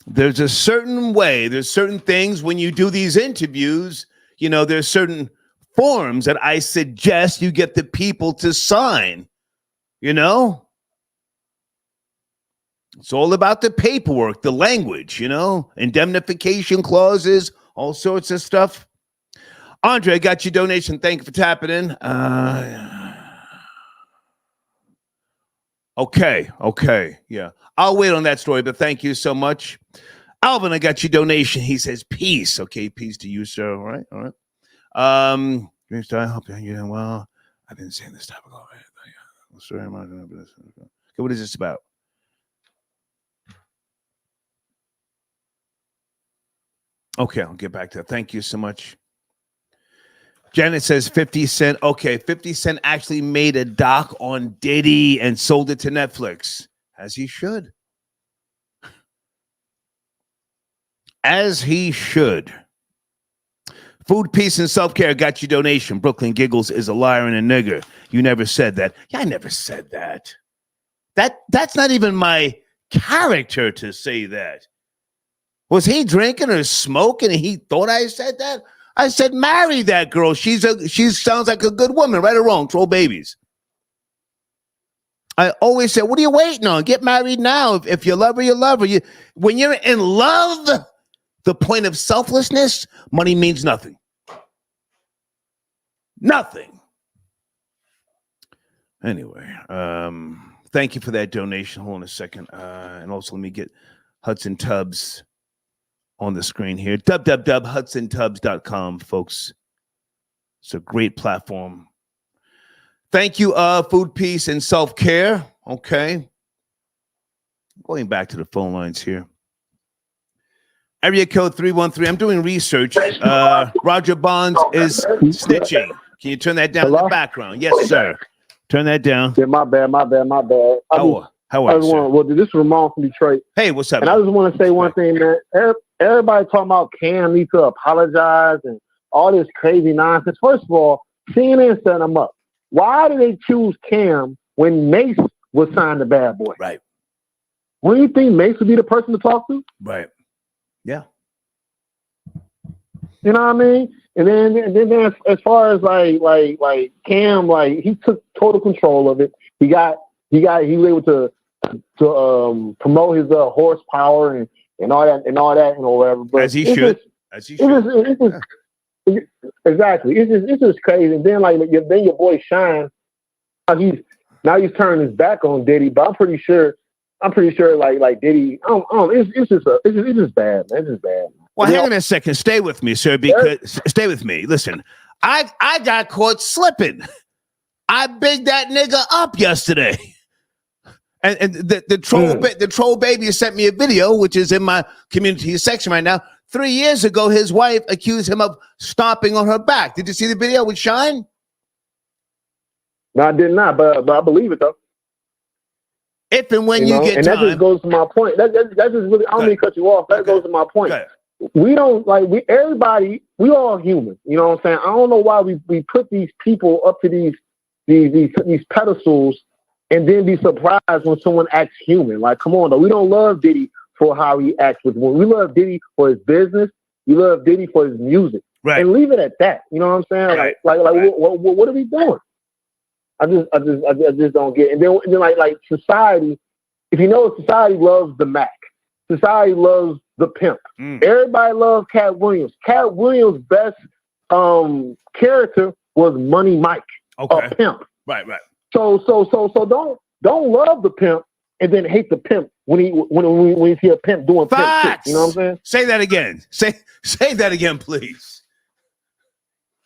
There's a certain way. There's certain things when you do these interviews, there's certain forms that I suggest you get the people to sign, It's all about the paperwork, the language, indemnification clauses, all sorts of stuff. Andre, I got your donation. Thank you for tapping in. Okay. Yeah. I'll wait on that story, but thank you so much. Alvin, I got your donation. He says, peace. Okay, peace to you, sir. All right. I hope you're doing well. I've been saying this topic already. Sorry, I'm not doing this. Okay, what is this about? Okay, I'll get back to that. Thank you so much. Janet says 50 Cent. Okay, 50 Cent actually made a doc on Diddy and sold it to Netflix, as he should. As he should. Food, peace, and self-care got your donation. Brooklyn Giggles is a liar and a nigger. You never said that. Yeah, I never said that. That's not even my character to say that. Was he drinking or smoking and he thought I said that? I said, marry that girl. She sounds like a good woman, right or wrong, troll babies. I always said, what are you waiting on? Get married now. If you love her, you love her. When you're in love, the point of selflessness, money means nothing. Nothing. Anyway, thank you for that donation. Hold on a second. And also let me get Hudson Tubbs on the screen here. www.HudsonTubbs.com, folks. It's a great platform. Thank you, Food, Peace, and Self-Care. Okay. Going back to the phone lines here. Area code 313. I'm doing research. Roger Bonds is snitching. Can you turn that down in the background? Yes, sir. Turn that down. Yeah, my bad. How are you, Well, this is Ramon from Detroit. Hey, what's up? And man? I just want to say one thing, man. Everybody talking about Cam needs to apologize and all this crazy nonsense. First of all, CNN set them up. Why did they choose Cam when Mace was signed to Bad Boy? Right. Wouldn't you think Mace would be the person to talk to? Right. Yeah. You know what I mean? And then as far as like Cam, like he took total control of it. He was able to promote his horsepower and all that whatever. But as he should. Exactly. It's just crazy. And then your boy Shine, now he's turning his back on Diddy. But I'm pretty sure like Diddy. It's just bad, man. It's just bad. Well, hang on a second. Stay with me, sir. Stay with me. Listen, I got caught slipping. I bigged that nigga up yesterday. And the troll baby sent me a video, which is in my community section right now. 3 years ago, his wife accused him of stomping on her back. Did you see the video with Shine? No, I did not, but I believe it though. If and when you get and time. that just goes to my point. That just really. I don't mean to cut you off. That goes to my point. We don't everybody. We all human. You know what I'm saying? I don't know why we put these people up to these pedestals and then be surprised when someone acts human. Like, come on, though. We don't love Diddy for how he acts with women. We love Diddy for his business. We love Diddy for his music. Right. And leave it at that. You know what I'm saying? Right. What are we doing? I just don't get it. And then like society, if you know, society loves the Mac. Society loves the pimp. Everybody loves Cat Williams. Cat Williams' best character was Money Mike, a pimp. Right. So don't love the pimp and then hate the pimp when you see a pimp doing pimp shit. You know what I'm saying? Say that again. Say that again, please.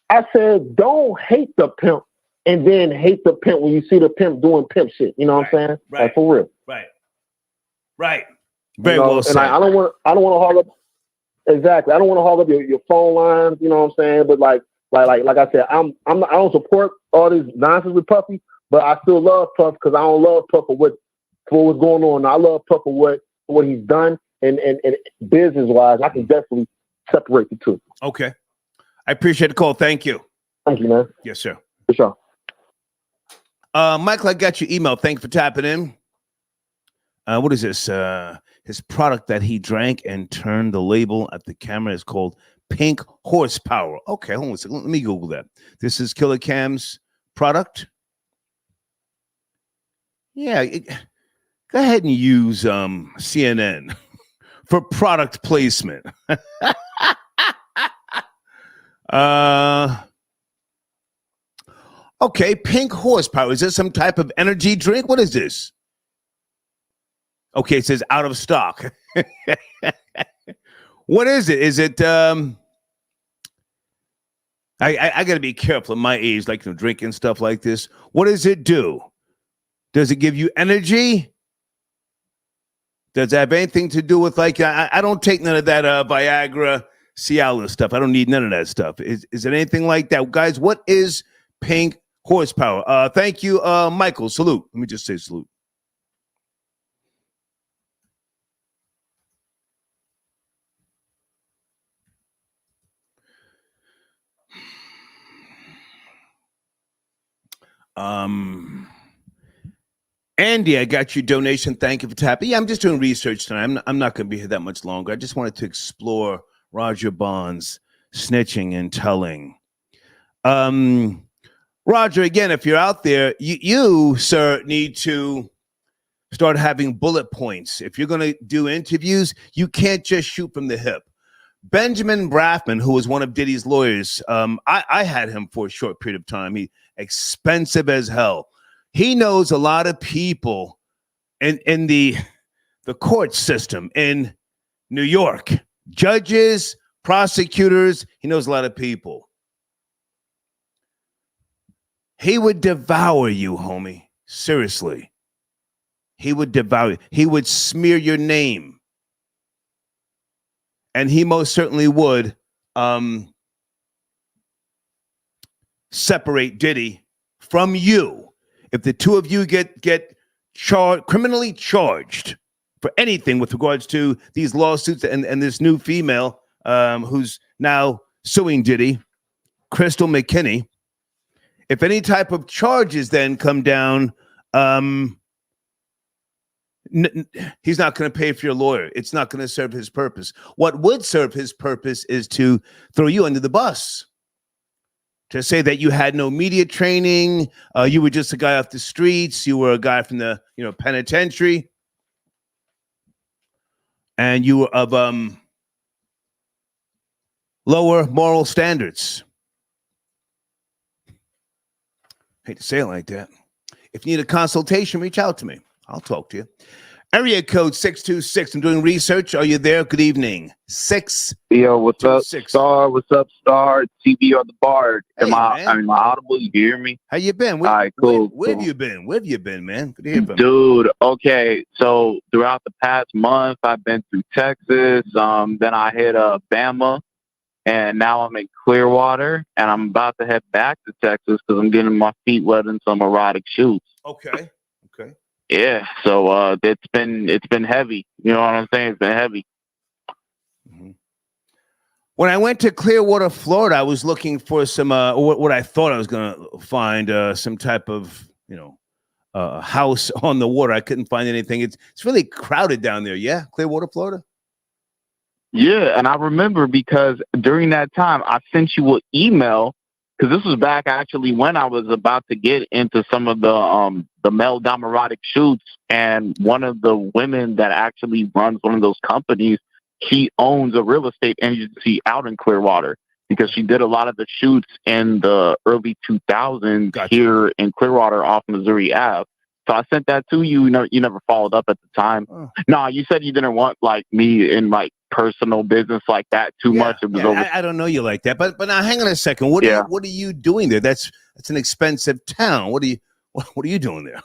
I said, don't hate the pimp and then hate the pimp when you see the pimp doing pimp shit. You know what I'm saying? Right. Like, for real. Right. Very you know, well said. And I don't want to hog up. Exactly. I don't want to hog up your phone lines. You know what I'm saying? But like I said, I don't support all this nonsense with Puffy, but I still love Puff because I don't love Puff for what's going on. I love Puff for what he's done and business wise. I can definitely separate the two. Okay. I appreciate the call. Thank you. Thank you, man. Yes, sir. For sure. Michael, I got your email. Thank you for tapping in. What is this? His product that he drank and turned the label at the camera is called Pink Horsepower. Okay, hold on a second. Let me Google that. This is Killer Cam's product. Yeah, go ahead and use CNN for product placement. Okay, Pink Horsepower. Is this some type of energy drink? What is this? Okay, it says out of stock. What is it? Is it I gotta be careful at my age, like drinking stuff like this. What does it do? Does it give you energy? Does it have anything to do with I don't take none of that Viagra, Cialis stuff. I don't need none of that stuff. Is it anything like that? Guys, what is Pink Horsepower? Thank you, Michael. Salute. Let me just say salute. Andy, I got your donation. Thank you for tapping. Yeah, I'm just doing research tonight. I'm not going to be here that much longer. I just wanted to explore Roger Bond's snitching and telling. Roger, again, if you're out there, you, sir, need to start having bullet points. If you're going to do interviews, you can't just shoot from the hip. Benjamin Braffman, who was one of Diddy's lawyers, I had him for a short period of time. He expensive as hell. He knows a lot of people in the court system in New York. Judges, prosecutors, he knows a lot of people. He would devour you, homie. Seriously. He would devour you. He would smear your name. And he most certainly would separate Diddy from you. If the two of you get criminally charged for anything with regards to these lawsuits and this new female who's now suing Diddy, Crystal McKinney, if any type of charges then come down, he's not going to pay for your lawyer. It's not going to serve his purpose. What would serve his purpose is to throw you under the bus. To say that you had no media training, you were just a guy off the streets, you were a guy from the penitentiary, and you were of lower moral standards. Hate to say it like that. If you need a consultation, reach out to me. I'll talk to you. Area code 626. I'm doing research. Are you there? Good evening. 6. Yo, what's up, 6. Star? What's up, Star? TV on the bar. Hey, Am I audible? You hear me? How you been? All right, cool. Where have you been? Where have you been, man? Good to hear from you. Dude, okay. So throughout the past month, I've been through Texas. Then I hit Bama, and now I'm in Clearwater, and I'm about to head back to Texas because I'm getting my feet wet in some erotic shoots. Okay. Yeah, so it's been heavy. You know what I'm saying? It's been heavy. Mm-hmm. When I went to Clearwater, Florida, I was looking for some what I thought I was going to find, some type of house on the water. I couldn't find anything. It's really crowded down there. Yeah, Clearwater, Florida. Yeah, and I remember because during that time I sent you an email. Because this was back actually when I was about to get into some of the male domoerotic shoots, and one of the women that actually runs one of those companies, she owns a real estate agency out in Clearwater because she did a lot of the shoots in the early 2000s. Gotcha. Here in Clearwater off Missouri Ave. So I sent that to you. You never followed up at the time. Oh. No, you said you didn't want like me in like personal business like that too much. It was over. I don't know you like that, but now hang on a second. What are you doing there? That's an expensive town. What are you doing there?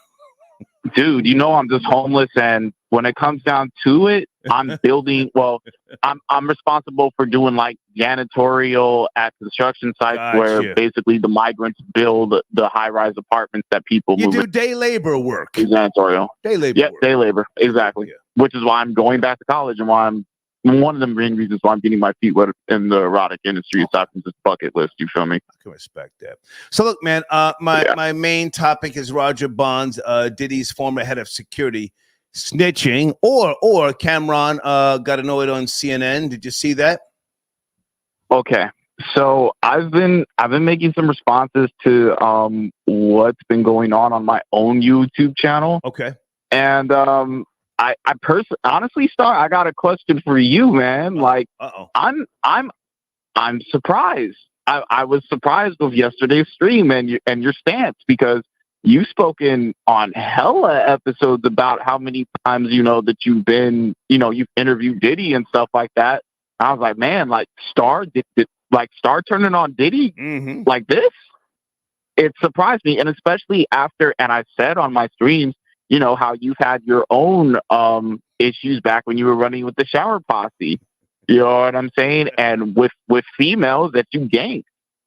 Dude, I'm just homeless, and when it comes down to it, I'm building. Well, I'm responsible for doing like janitorial at construction sites where basically the migrants build the high-rise apartments that people move. You do day labor work. Janitorial. Day labor. Yep, day labor. Exactly. Yeah. Which is why I'm going back to college, and why I'm one of the main reasons why I'm getting my feet wet in the erotic industry aside from this bucket list. You feel me? I can respect that. So look, man, my main topic is Roger Bonds, Diddy's former head of security, snitching, or Cameron got annoyed on CNN. Did you see that? Okay. So I've been making some responses to what's been going on my own YouTube channel. Okay. And I honestly, Star, I got a question for you, man. Like, I'm surprised. I was surprised with yesterday's stream and your stance, because you've spoken on hella episodes about how many times that you've been, you've interviewed Diddy and stuff like that. I was like, man, like Star did Star turning on Diddy like this. It surprised me, and especially after, and I said on my streams, how you've had your own issues back when you were running with the shower posse. You know what I'm saying? And with females that you ganked.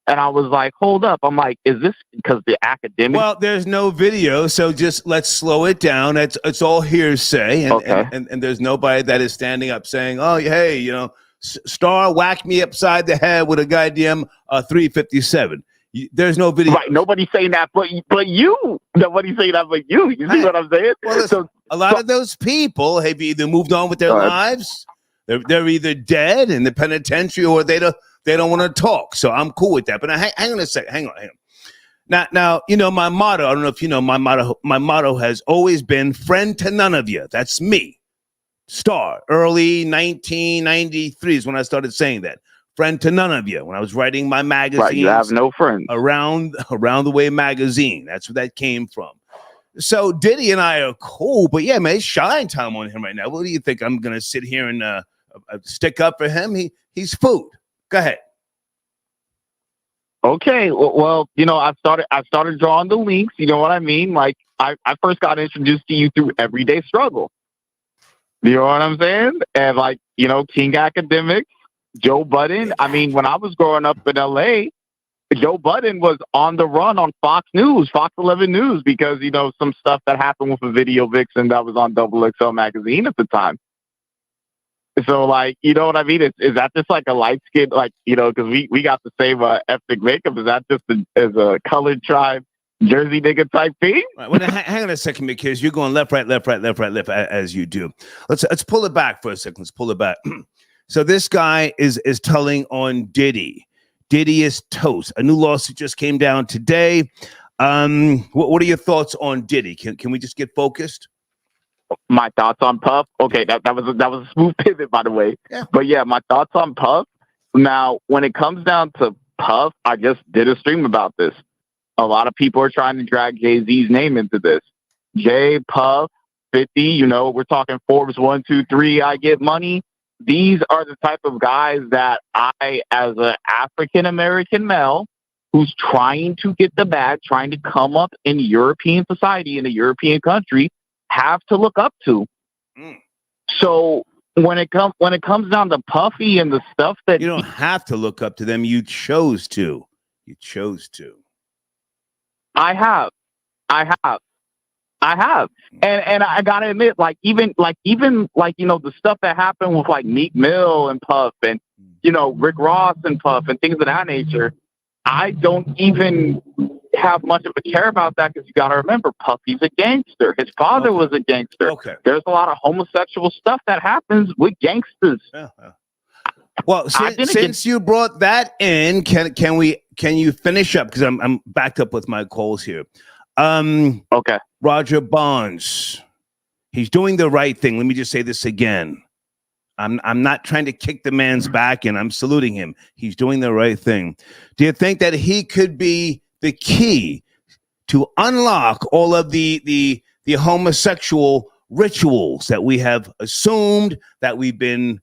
And I was like, hold up. I'm like, is this because the academic? Well, there's no video, so just let's slow it down. It's all hearsay, and there's nobody that is standing up saying, oh, hey, Star whacked me upside the head with a goddamn 357. There's no video. Right. Nobody's saying that but you. Nobody's saying that but you. You see what I'm saying? Well, listen, a lot of those people have either moved on with their lives, they're either dead in the penitentiary, or they don't want to talk. So I'm cool with that. But now, hang on a second. Hang on. Now, my motto, I don't know if you know, my motto has always been friend to none of you. That's me. Star. Early 1993 is when I started saying that. Friend to none of you. When I was writing my magazine, right, you have no friends. Around the Way magazine. That's where that came from. So Diddy and I are cool, but yeah, man, it's shine time on him right now. What do you think? I'm gonna sit here and stick up for him? He's food. Go ahead. Okay. Well, I started drawing the links. You know what I mean? Like I first got introduced to you through Everyday Struggle. You know what I'm saying? And like, King Academics. Joe Budden. I mean, when I was growing up in LA, Joe Budden was on the run on Fox 11 News, because, some stuff that happened with a video vixen that was on XXL magazine at the time. So, like, you know what I mean? Is that just like a light skin, like, because we got the same ethnic makeup? Is that just as a colored tribe Jersey nigga type thing? Right, well, hang on a second, because you're going left, right, as you do. Let's pull it back for a second. Let's pull it back. So this guy is telling on Diddy. Diddy is toast. A new lawsuit just came down today. What are your thoughts on Diddy? Can we just get focused? My thoughts on Puff. Okay, that was a smooth pivot, by the way. Yeah. But yeah, my thoughts on Puff. Now, when it comes down to Puff, I just did a stream about this. A lot of people are trying to drag Jay-Z's name into this. Jay, Puff, 50. We're talking Forbes 1, 2, 3. I Get Money. These are the type of guys that I, as an African-American male who's trying to get the bag, trying to come up in European society, in a European country, have to look up to. So when it comes down to Puffy and the stuff that... You don't have to look up to them. You chose to. I have. And I gotta admit, even the stuff that happened with like Meek Mill and Puff and, Rick Ross and Puff and things of that nature, I don't even have much of a care about that, because you gotta remember, Puffy's a gangster. His father was a gangster. Okay. There's a lot of homosexual stuff that happens with gangsters. Yeah. Well, since you brought that in, can you finish up? Because I'm backed up with my calls here. Okay. Roger Bonds, he's doing the right thing. Let me just say this again. I'm not trying to kick the man's back, and I'm saluting him. He's doing the right thing. Do you think that he could be the key to unlock all of the the homosexual rituals that we have assumed, that we've been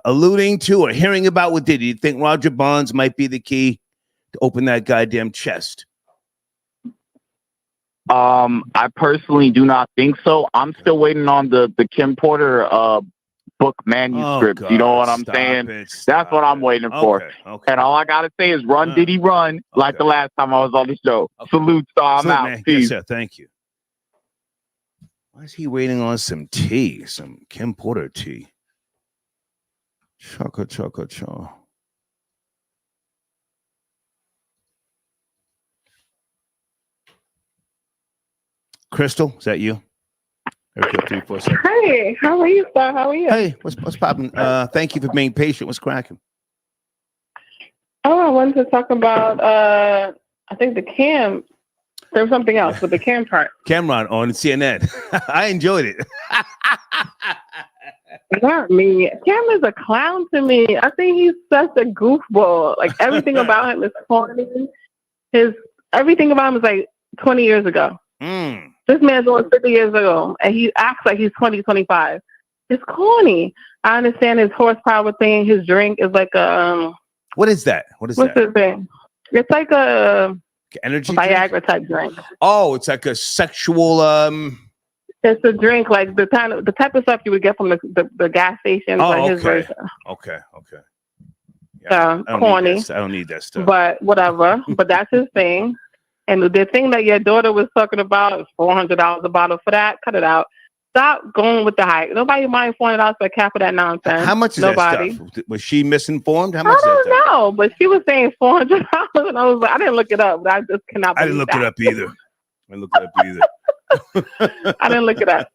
alluding to or hearing about with Diddy? Do you think Roger Bonds might be the key to open that goddamn chest? I personally do not think so. I'm still waiting on the Kim Porter book manuscript. God, you know what I'm saying? That's what I'm waiting for. Okay. And all I gotta say is run, Diddy, run, like the last time I was on the show. Salute, Star. I'm out. Man. Yes, sir. Thank you. Why is he waiting on some tea? Some Kim Porter tea. Choco. Crystal, is that you? Area code 347. Hey, how are you, sir? How are you? Hey, what's popping? Thank you for being patient. What's cracking? Oh, I wanted to talk about I think the Cam. There was something else with the Cam part. Cameron on CNN. I enjoyed it. Not me. Cam is a clown to me. I think he's such a goofball. Like everything about him is corny. Everything about him is like 20 years ago. This man's born 50 years ago, and he acts like he's 20, 25. It's corny. I understand his horsepower thing. His drink is like a what is that? What's his thing? It's like a energy Viagra drink? type drink. Oh, it's like a sexual. It's a drink like the type of stuff you would get from the gas station. Oh, like his version. Okay. Yeah, so corny. I don't need that stuff. But whatever. But that's his thing. And the thing that your daughter was talking about is $400 a bottle for that. Cut it out. Stop going with the hype. Nobody mind $400 for a cap of that nonsense. How much is Nobody. that stuff? Was she misinformed? How much? I don't know, but she was saying $400, and I was like, I didn't look it up. But I just cannot. I didn't look it up either. I didn't look it up.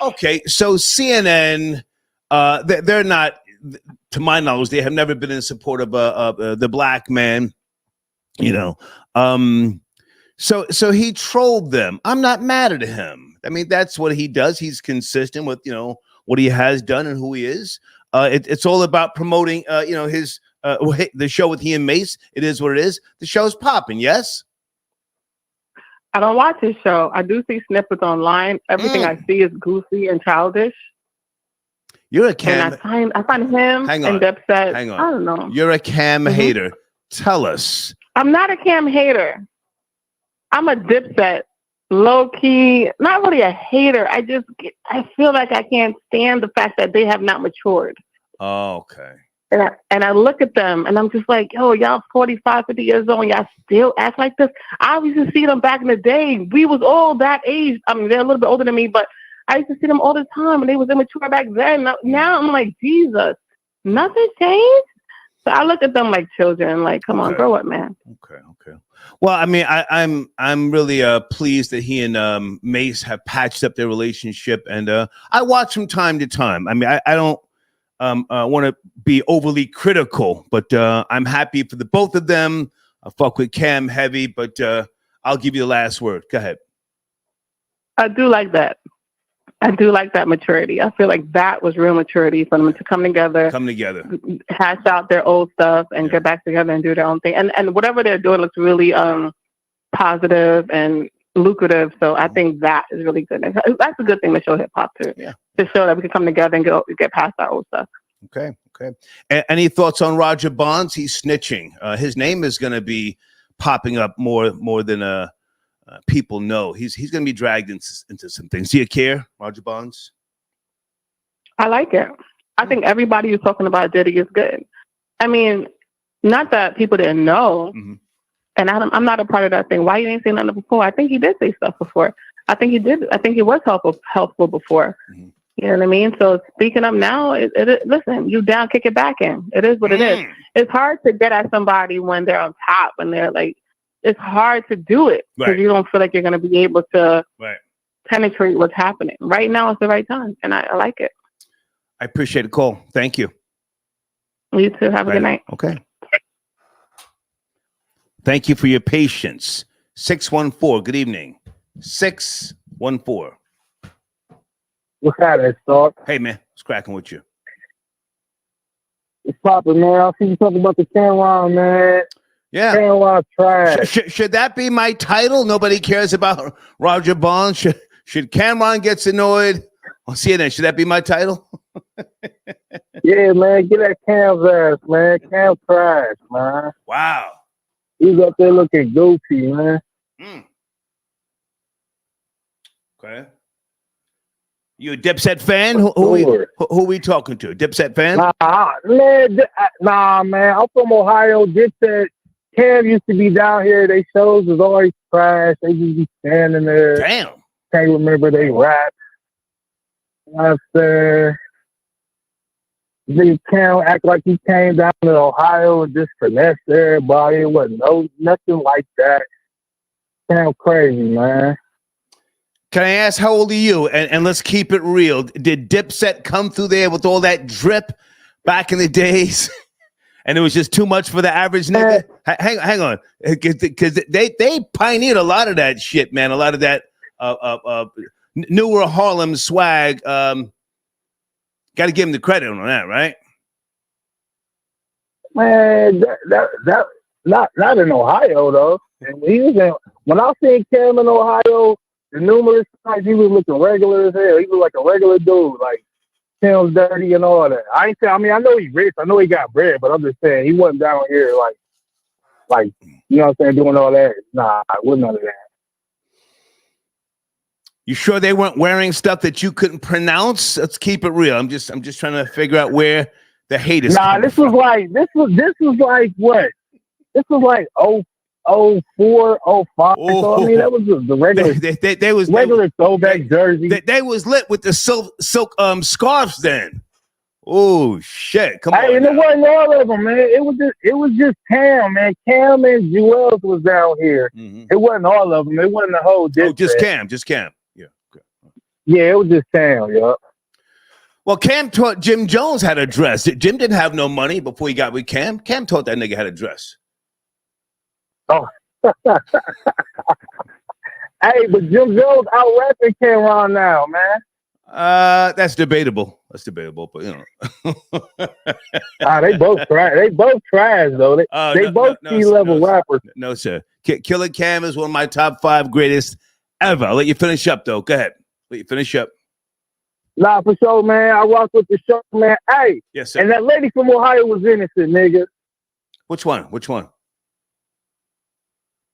Okay, so CNN, they're not, to my knowledge, they have never been in support of the black man. You know, so he trolled them. I'm not mad at him. I mean, that's what he does. He's consistent with what he has done and who he is. It's all about promoting his the show with he and Mace. It is what it is. The show's popping. Yes. I don't watch his show. I do see snippets online. Everything I see is goofy and childish. You're a Cam. And I find him and Dipset. Hang on. I don't know. You're a Cam hater. Tell us. I'm not a Cam hater. I'm a Dipset, low key. Not really a hater. I feel like I can't stand the fact that they have not matured. Oh, okay. And I look at them and I'm just like, yo, y'all 45, 50 years old and y'all still act like this. I used to see them back in the day. We was all that age. I mean, they're a little bit older than me, but I used to see them all the time and they was immature back then. Now I'm like, Jesus, nothing changed. So I look at them like children, like, come on, grow up, man. Okay. Well, I mean, I'm really pleased that he and Mace have patched up their relationship, and I watch from time to time. I mean, I don't want to be overly critical, but I'm happy for the both of them. I fuck with Cam heavy, but I'll give you the last word. Go ahead. I do like that. I do like that maturity. I feel like that was real maturity for them to come together, hash out their old stuff, and get back together and do their own thing. And whatever they're doing looks really positive and lucrative. So I think that is really good. That's a good thing to show hip hop too. Yeah. To show that we can come together and get past our old stuff. Okay. Any thoughts on Roger Bonds? He's snitching. His name is going to be popping up more than people know. He's going to be dragged into some things. Do you care, Roger Bonds? I like it. I think everybody who's talking about Diddy is good. I mean, not that people didn't know, and I'm not a part of that thing. Why you didn't say nothing before? I think he did say stuff before. I think he did. I think he was helpful before. You know what I mean? So speaking up now, listen, you down, kick it back in. It is what it is. It's hard to get at somebody when they're on top, when they're like, it's hard to do it because you don't feel like you're going to be able to penetrate what's happening. Right now is the right time, and I like it. I appreciate the call. Thank you. You too. Have a good night. Okay. Thank you for your patience. 614. Good evening. 614. What's happening, Stark? Hey, man. What's cracking with you? It's popping, man. I see you talking about the Cameron, man. Yeah. Cameron trash. Should that be my title? Nobody cares about Roger Bonds. Should Cameron gets annoyed on CNN? Should that be my title? Yeah, man, get that Cam's ass, man. Cam trash, man. Wow. He's up there looking goofy, man. Okay. You a Dipset fan? Who we talking to? Dipset fan? Nah, man. I'm from Ohio. Dipset. Cam used to be down here. They shows was always trash. They just be standing there. Damn. Can't remember they rap. That's Big Cam act like he came down to Ohio and just finessed everybody. It wasn't nothing like that. Cam crazy, man. Can I ask, how old are you? And let's keep it real. Did Dipset come through there with all that drip back in the days? And it was just too much for the average nigga? Hang on. Because they pioneered a lot of that shit, man. A lot of that newer Harlem swag. Got to give him the credit on that, right? Man, that not in Ohio, though. And when I seen Cam in Ohio, the numerous times he was looking regular as hell. He was like a regular dude, like Cam's dirty and all that. I know he's rich. I know he got bread, but I'm just saying he wasn't down here like you know what I'm saying, doing all that. Nah, I wasn't none of that. You sure they weren't wearing stuff that you couldn't pronounce? Let's keep it real. I'm just trying to figure out where the hate is. Nah, this was like what? This was like 04, 05. So I mean, that was the regular. They was regular throwback jersey. They was lit with the silk scarves then. Oh shit! Come on. And it wasn't all of them, man. It was just Cam, man. Cam and Jewels was down here. Mm-hmm. It wasn't all of them. It wasn't the whole. Just Cam. Yeah. Okay. Yeah, it was just Cam. Yeah. Well, Cam taught Jim Jones how to dress. Jim didn't have no money before he got with Cam. Cam taught that nigga how to dress. Oh. Hey, but Jim Jones out rapping Cameron now, man. That's debatable. But you know. They both trash. They both trash though. They both C-level rappers. No, sir. Killer Cam is one of my top 5 greatest ever. I'll let you finish up though. Go ahead. Let you finish up. Nah, for sure, man. I rock with the show, man. Hey, yes, sir. And that lady from Ohio was innocent, nigga. Which one?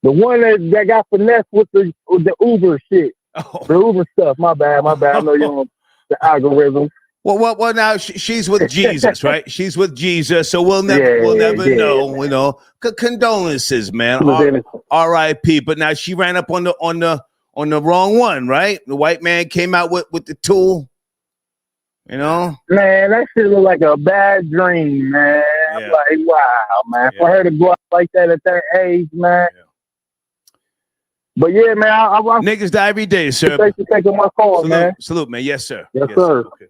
The one that got finessed with the Uber shit. Oh. The Uber stuff. My bad. I know you on the algorithm. Well, now she's with Jesus, right? She's with Jesus, so we'll never know. You know, condolences, man. R.I.P. But now she ran up on the wrong one, right? The white man came out with the tool. You know, man, that shit look like a bad dream, man. Yeah. I'm like, wow, man, for her to go out like that at that age, man. Yeah. But yeah, man, I niggas die every day, sir. Thanks for taking my call, man. Salute, man. Yes, sir. Yes, sir. Okay.